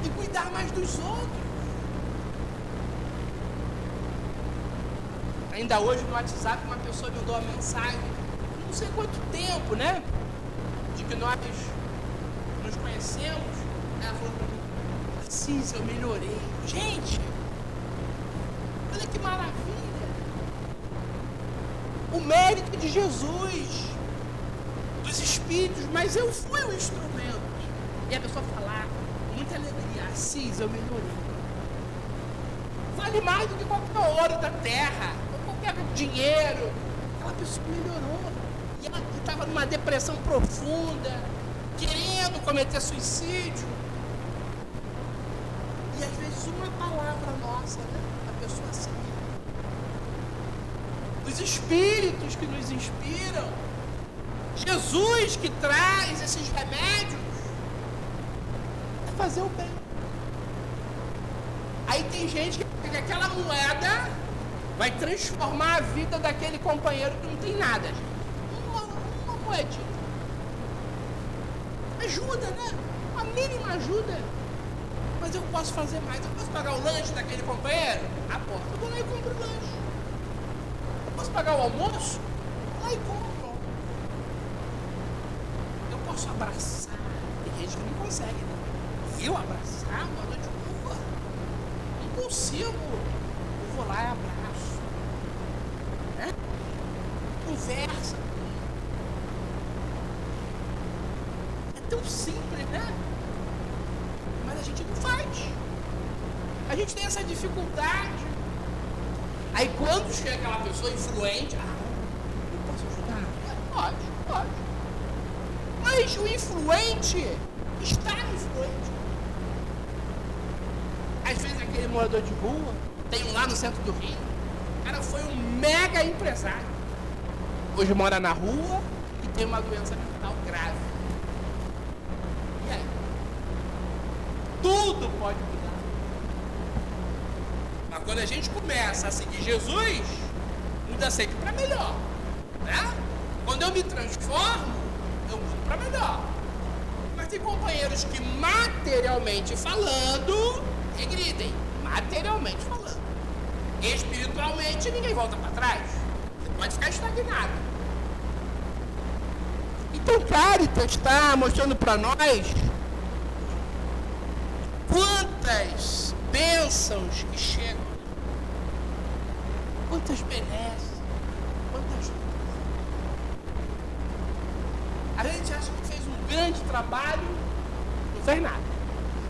e cuidar mais dos outros. Ainda hoje no WhatsApp uma pessoa me mandou uma mensagem, não sei quanto tempo, né? De que nós nos conhecemos. Ela falou pra mim, Assis, eu melhorei. Gente, olha que maravilha! O mérito de Jesus, dos Espíritos, mas eu fui o instrumento. E a pessoa falar com muita alegria, Assis, eu melhorei. Vale mais do que qualquer ouro da terra, ou qualquer dinheiro. Aquela pessoa melhorou. E ela estava numa depressão profunda, querendo cometer suicídio. E às vezes uma palavra nossa, né? A pessoa assim. Os Espíritos que nos inspiram, Jesus que traz esses remédios, é fazer o bem. Aí tem gente que acha que aquela moeda vai transformar a vida daquele companheiro que não tem nada, gente. não é dita. Ajuda, né? A mínima ajuda. Mas eu posso fazer mais. Eu posso pagar o lanche daquele companheiro? Ah, pô, eu vou lá e compro o lanche. Eu posso pagar o almoço? Vou lá e compro. Eu posso abraçar. Tem gente que não consegue, né? Eu abraçar uma noite de rua? Não consigo. Eu vou lá e abraço. Né? Conversa. É tão simples, né? Mas a gente não faz. A gente tem essa dificuldade. Aí quando chega aquela pessoa influente, eu posso ajudar? Pode. Mas o influente está influente. Às vezes aquele morador de rua, tem um lá no centro do Rio, o cara foi um mega empresário. Hoje mora na rua e tem uma doença mental grave. E aí? Tudo pode mudar. Mas quando a gente começa a seguir Jesus, muda sempre para melhor, né? Quando eu me transformo, eu mudo para melhor. Mas tem companheiros que materialmente falando regridem, materialmente falando. Espiritualmente ninguém volta para trás. Você pode ficar estagnado. Então Caritas está mostrando para nós quantas bênçãos que chegam, quantas benesses, quantas coisas. A gente acha que fez um grande trabalho, não fez nada.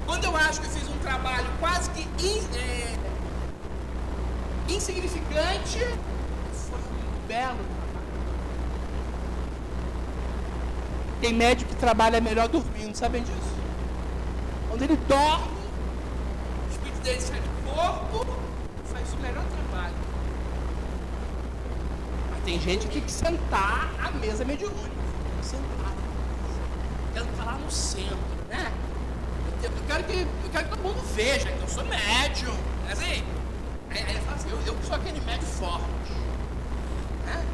Quando eu acho que fiz um trabalho quase que insignificante, foi um belo trabalho. Tem médico que trabalha melhor dormindo, sabem disso? Quando ele dorme, o espírito dele sai do corpo, faz o melhor trabalho. Mas tem gente que tem que sentar à mesa mediúnica. Sentar. Quero estar lá no centro, né? Eu quero que todo mundo veja que eu sou médium. É assim? Aí ele fala assim, eu sou aquele médium forte. Né?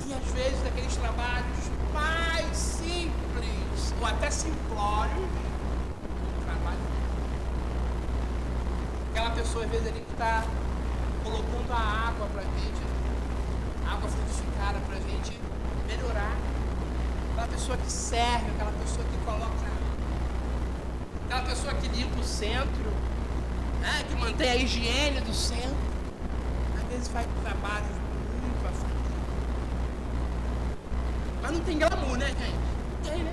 E às vezes aqueles trabalhos mais simples, ou até simplórios, trabalho. Aquela pessoa às vezes ali que está colocando a água pra gente, água frutificada pra gente melhorar. Aquela pessoa que serve, aquela pessoa que coloca, aquela pessoa que limpa o centro, né, que mantém a higiene do centro, às vezes faz trabalhos muito à frente. Mas não tem glamour, né, gente? Não tem, né?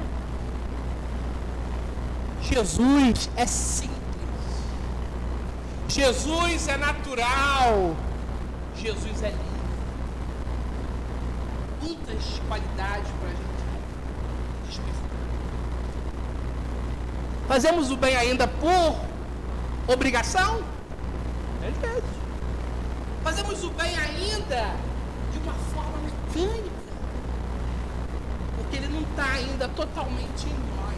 Jesus é simples. Jesus é natural. Jesus é livre. Muitas qualidades para a gente despertar. Fazemos o bem ainda por obrigação? É verdade. Fazemos o bem ainda de uma forma mecânica, porque ele não está ainda totalmente em nós.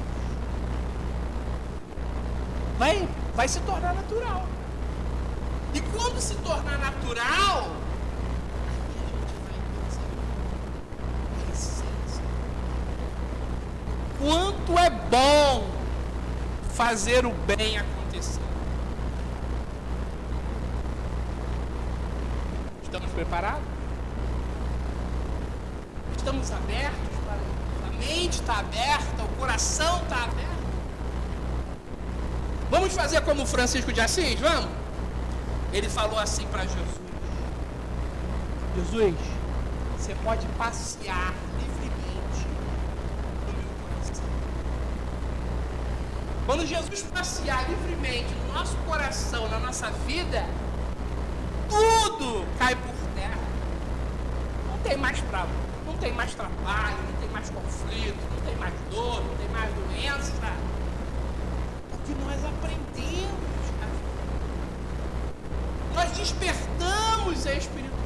Vai se tornar natural. E quando se tornar natural, aí a gente vai perceber a essência. Quanto é bom fazer o bem acontecer. Estamos preparados? Estamos abertos para... A mente está aberta, o coração está aberto. Vamos fazer como Francisco de Assis? Vamos? Ele falou assim para Jesus: Jesus, você pode passear livremente no meu coração. Quando Jesus passear livremente no nosso coração, na nossa vida, tudo cai por terra. Não tem mais trabalho, não tem mais conflito, não tem mais dor, não tem mais doença. Porque nós aprendemos a vida. Nós despertamos a espiritualidade.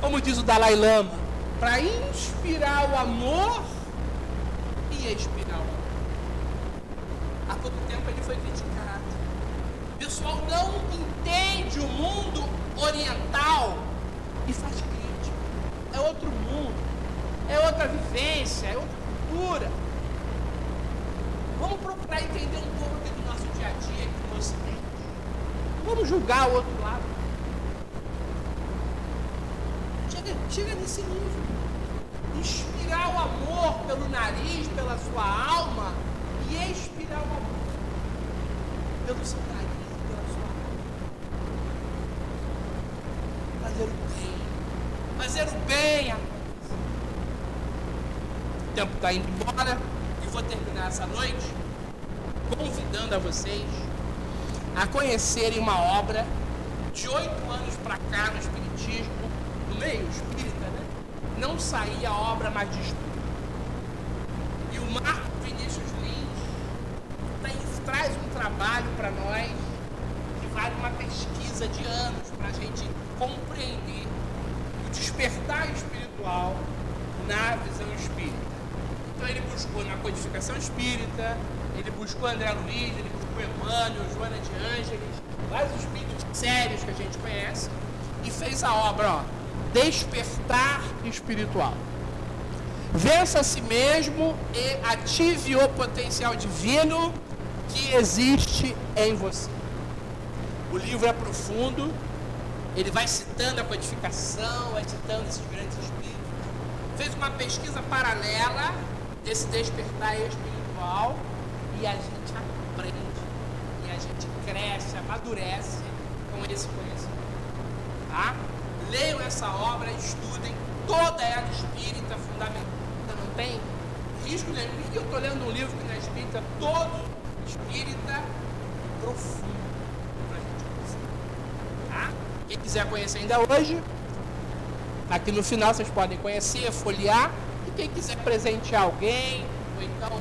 Como diz o Dalai Lama, para inspirar o amor e expirar o amor. Há pouco tempo ele foi criticado. O pessoal não entende o mundo oriental e faz crítica. é outro mundo, é outra vivência, é outra cultura. Vamos procurar entender um pouco aqui do nosso dia a dia, aqui no Ocidente. Vamos julgar o outro lado. Chega nesse nível. Inspirar o amor pelo nariz, pela sua alma, e expirar o amor pelo seu nariz, pela sua alma. Fazer o bem. Fazer o bem, amor. O tempo está indo embora e vou terminar essa noite convidando a vocês a conhecerem uma obra de 8 anos para cá no Espiritismo, no meio espírita, né? Não saía a obra mais de estudo. E o Marco Vinícius Lins traz um trabalho para nós que vale uma pesquisa de anos para a gente compreender o despertar espiritual na visão espírita. Então ele buscou na codificação espírita, ele buscou André Luiz, ele buscou Emmanuel, Joana de Ângeles, vários espíritos sérios que a gente conhece, e fez a obra, Despertar Espiritual. Vença a si mesmo e ative o potencial divino que existe em você. O livro é profundo, ele vai citando a codificação, vai citando esses grandes espíritos. Fez uma pesquisa paralela desse despertar espiritual e a gente aprende, e a gente cresce, amadurece com esse conhecimento. Tá? Leiam essa obra, estudem, toda ela espírita, fundamental. Não tem risco nenhum. Eu estou lendo um livro que não é espírita, todo espírita, profundo, para a gente conhecer. Tá? Quem quiser conhecer ainda hoje, aqui no final vocês podem conhecer, folhear, e quem quiser presentear alguém, ou então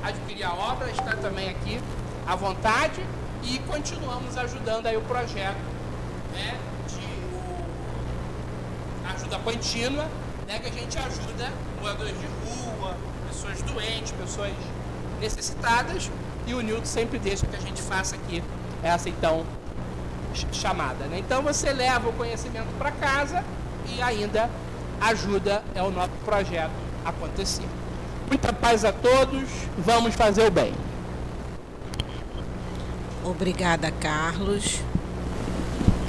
adquirir a obra, está também aqui à vontade, e continuamos ajudando aí o projeto, né, ajuda contínua, né, que a gente ajuda moradores de rua, pessoas doentes, pessoas necessitadas, e o Nilton sempre deixa que a gente faça aqui essa então chamada, né? Então você leva o conhecimento para casa e ainda ajuda o nosso projeto a acontecer. Muita paz a todos, vamos fazer o bem. Obrigada, Carlos.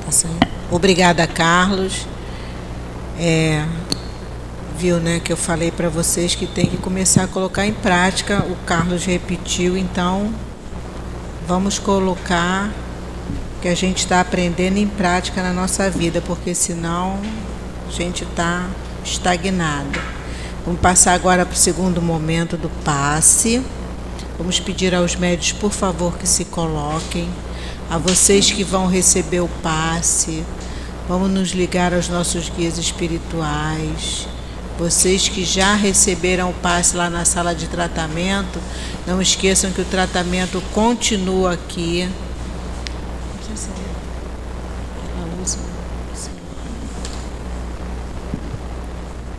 Tá saindo? Obrigada, Carlos. Viu, né, que eu falei para vocês que tem que começar a colocar em prática. O Carlos repetiu, então vamos colocar o que a gente está aprendendo em prática na nossa vida, porque senão a gente está estagnado. Vamos passar agora para o segundo momento do passe. Vamos pedir aos médios, por favor, que se coloquem. A vocês que vão receber o passe, vamos nos ligar aos nossos guias espirituais. Vocês que já receberam o passe lá na sala de tratamento, não esqueçam que o tratamento continua aqui.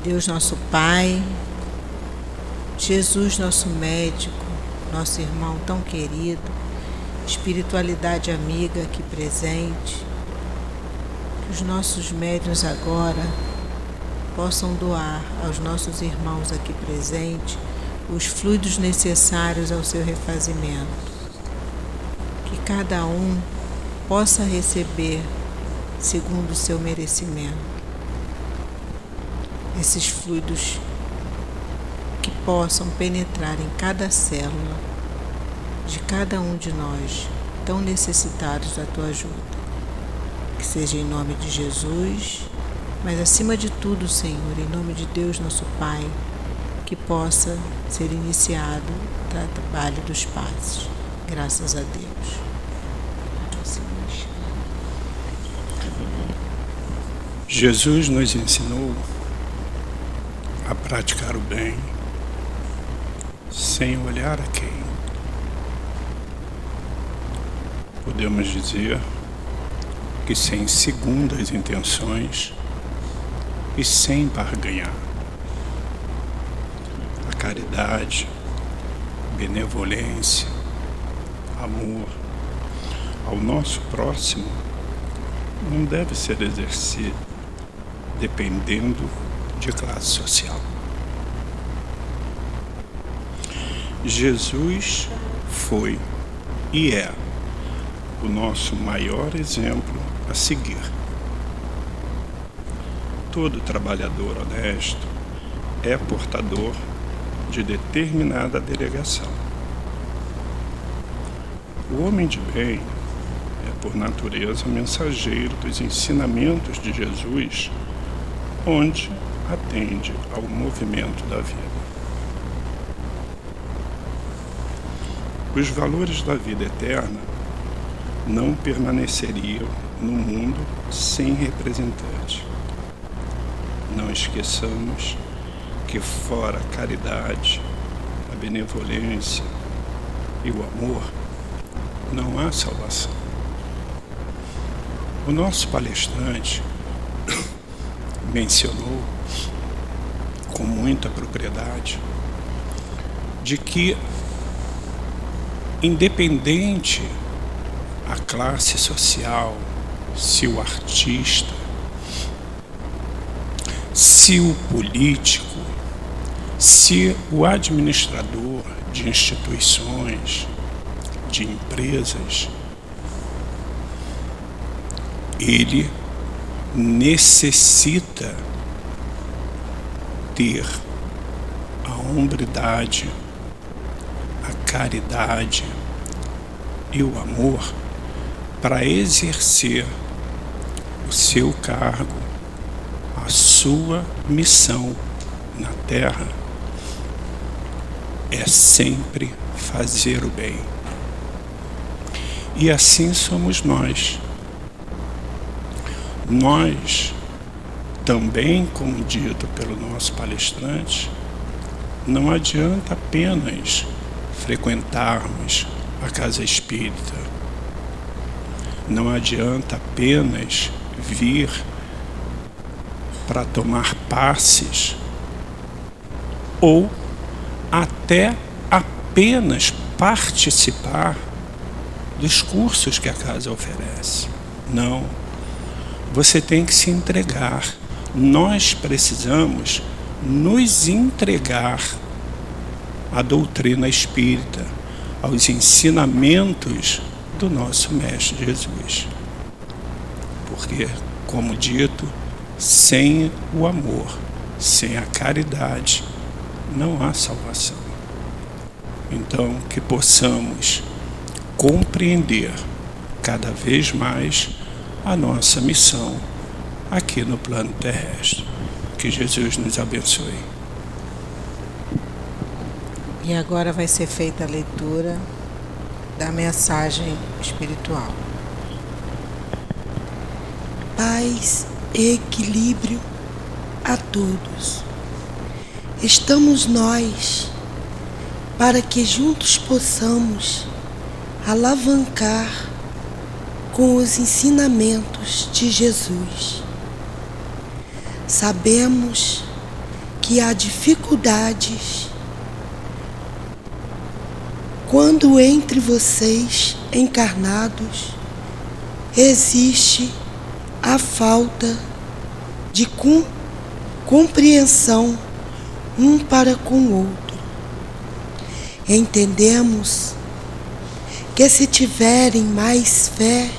Deus nosso Pai, Jesus nosso médico, nosso irmão tão querido, espiritualidade amiga aqui presente, que os nossos médiuns agora possam doar aos nossos irmãos aqui presentes os fluidos necessários ao seu refazimento. Que cada um possa receber segundo o seu merecimento esses fluidos que possam penetrar em cada célula de cada um de nós, tão necessitados da tua ajuda. Que seja em nome de Jesus, mas acima de tudo, Senhor, em nome de Deus, nosso Pai, que possa ser iniciado o trabalho dos passes. Graças a Deus. Jesus nos ensinou a praticar o bem sem olhar a quem. Podemos dizer que sem segundas intenções e sem barganhar. A caridade, benevolência, amor ao nosso próximo não deve ser exercido dependendo de classe social. Jesus foi e é o nosso maior exemplo a seguir. Todo trabalhador honesto é portador de determinada delegação. O homem de bem é, por natureza, mensageiro dos ensinamentos de Jesus, onde atende ao movimento da vida. Os valores da vida eterna não permaneceriam no mundo sem representante. Não esqueçamos que fora a caridade, a benevolência e o amor, não há salvação. O nosso palestrante mencionou com muita propriedade de que, independente a classe social, se o artista, se o político, se o administrador de instituições, de empresas, ele necessita ter a hombridade, a caridade e o amor para exercer o seu cargo, a sua missão na Terra é sempre fazer o bem. E assim somos nós. Nós também, como dito pelo nosso palestrante, não adianta apenas frequentarmos a casa espírita, não adianta apenas vir para tomar passes ou até apenas participar dos cursos que a casa oferece. Não, você tem que se entregar. Nós precisamos nos entregar à doutrina espírita, aos ensinamentos do nosso Mestre Jesus. Porque, como dito, sem o amor, sem a caridade, não há salvação. Então, que possamos compreender cada vez mais a nossa missão aqui no plano terrestre. Que Jesus nos abençoe. E agora vai ser feita a leitura da mensagem espiritual. Paz e equilíbrio a todos. Estamos nós para que juntos possamos alavancar com os ensinamentos de Jesus. Sabemos que há dificuldades quando entre vocês encarnados existe a falta de compreensão um para com o outro. Entendemos que se tiverem mais fé,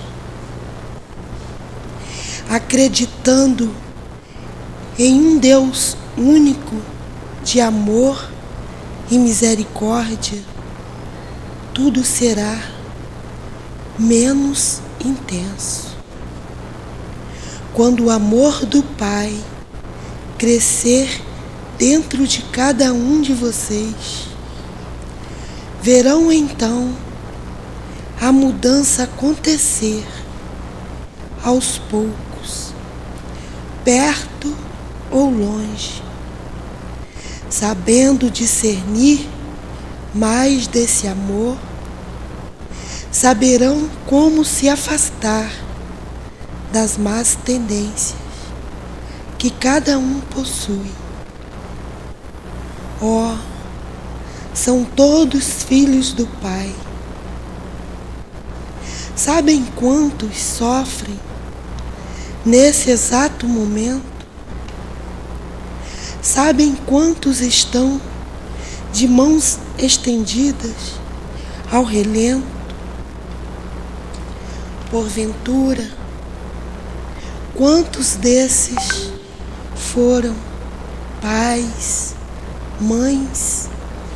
acreditando em um Deus único de amor e misericórdia, tudo será menos intenso. Quando o amor do Pai crescer dentro de cada um de vocês, verão então a mudança acontecer aos poucos, perto ou longe, sabendo discernir mais desse amor, saberão como se afastar das más tendências que cada um possui. Oh, são todos filhos do Pai. Sabem quantos sofrem nesse exato momento? Sabem quantos estão de mãos estendidas ao relento? Porventura, quantos desses foram pais, mães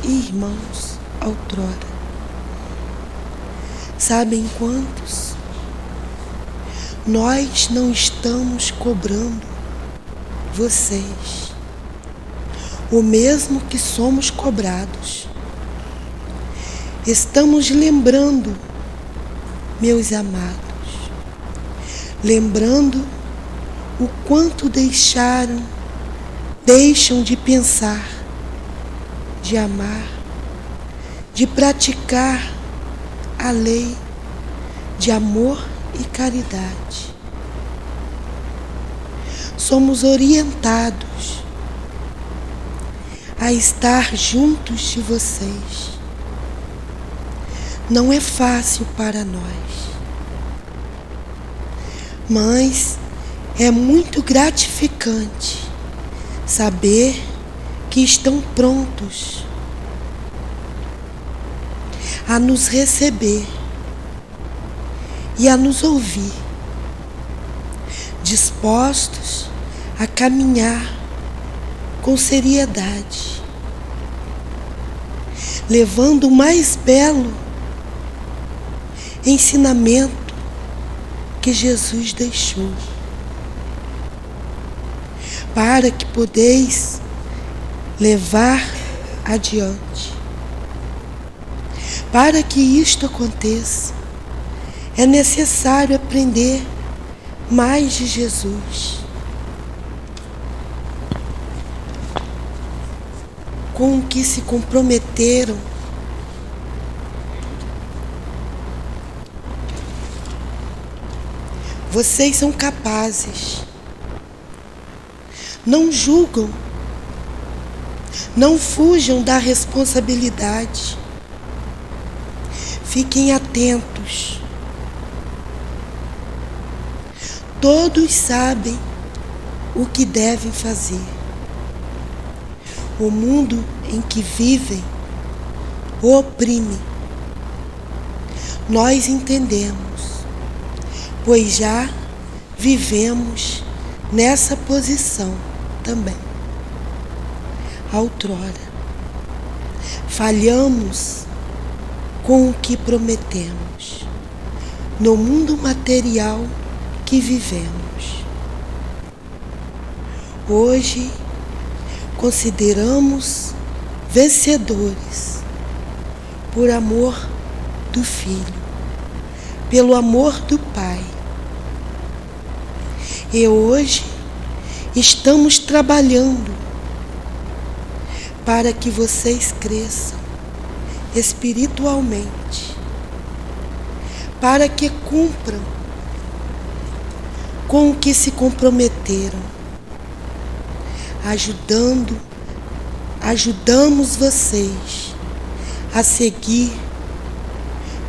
e irmãos outrora? Sabem quantos? Nós não estamos cobrando vocês o mesmo que somos cobrados. Estamos lembrando, meus amados, lembrando o quanto deixam de pensar, de amar, de praticar a lei de amor e caridade. Somos orientados a estar juntos de vocês. Não é fácil para nós, mas é muito gratificante saber que estão prontos a nos receber e a nos ouvir, dispostos a caminhar com seriedade, levando o mais belo ensinamento que Jesus deixou, para que podeis levar adiante. Para que isto aconteça, é necessário aprender mais de Jesus, com o que se comprometeram vocês são capazes. Não julgam, não fujam da responsabilidade. Fiquem atentos. Todos sabem o que devem fazer. O mundo em que vivem oprime. Nós entendemos, pois já vivemos nessa posição também. Outrora, falhamos com o que prometemos no mundo material que vivemos. Hoje, consideramos vencedores por amor do Filho, pelo amor do Pai. E hoje estamos trabalhando para que vocês cresçam espiritualmente, para que cumpram com o que se comprometeram, ajudamos vocês a seguir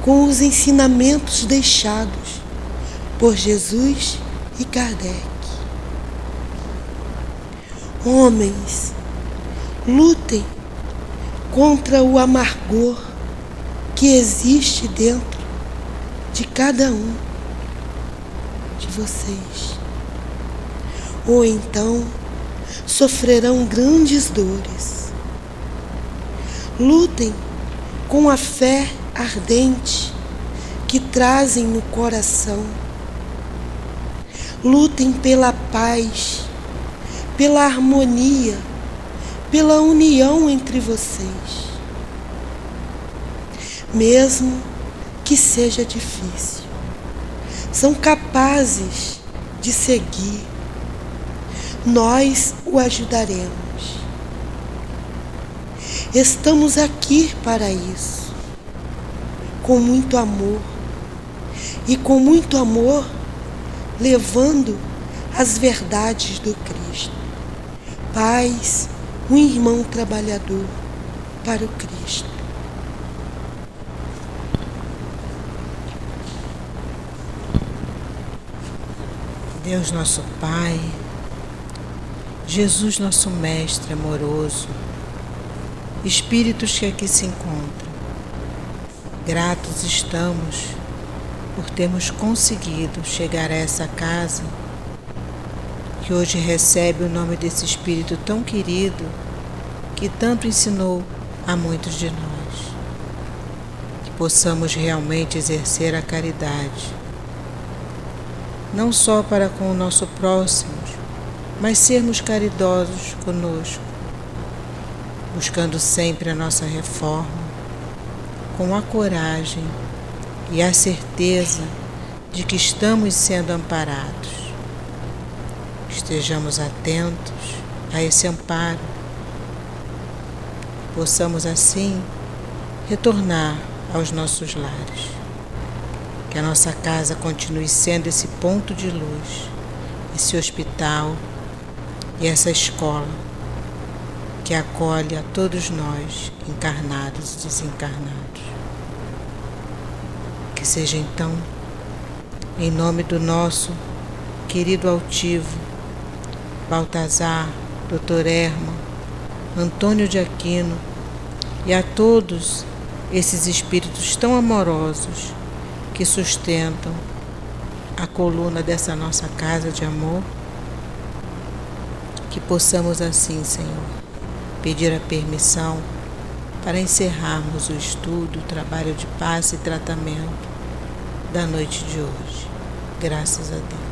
com os ensinamentos deixados por Jesus e Kardec. Homens, lutem contra o amargor que existe dentro de cada um de vocês. Ou então sofrerão grandes dores. Lutem com a fé ardente que trazem no coração. Lutem pela paz, pela harmonia, pela união entre vocês. Mesmo que seja difícil, são capazes de seguir. Nós o ajudaremos. Estamos aqui para isso, com muito amor. E com muito amor, levando as verdades do Cristo. Paz, um irmão trabalhador para o Cristo. Deus nosso Pai, Jesus, nosso Mestre amoroso, espíritos que aqui se encontram, gratos estamos por termos conseguido chegar a essa casa que hoje recebe o nome desse espírito tão querido que tanto ensinou a muitos de nós. Que possamos realmente exercer a caridade, não só para com o nosso próximo, mas sermos caridosos conosco, buscando sempre a nossa reforma, com a coragem e a certeza de que estamos sendo amparados. Estejamos atentos a esse amparo, possamos assim retornar aos nossos lares, que a nossa casa continue sendo esse ponto de luz, esse hospital e essa escola que acolhe a todos nós, encarnados e desencarnados. Que seja então, em nome do nosso querido altivo, Baltazar, Dr. Herman, Antônio de Aquino e a todos esses espíritos tão amorosos que sustentam a coluna dessa nossa casa de amor, que possamos assim, Senhor, pedir a permissão para encerrarmos o estudo, o trabalho de passe e tratamento da noite de hoje. Graças a Deus.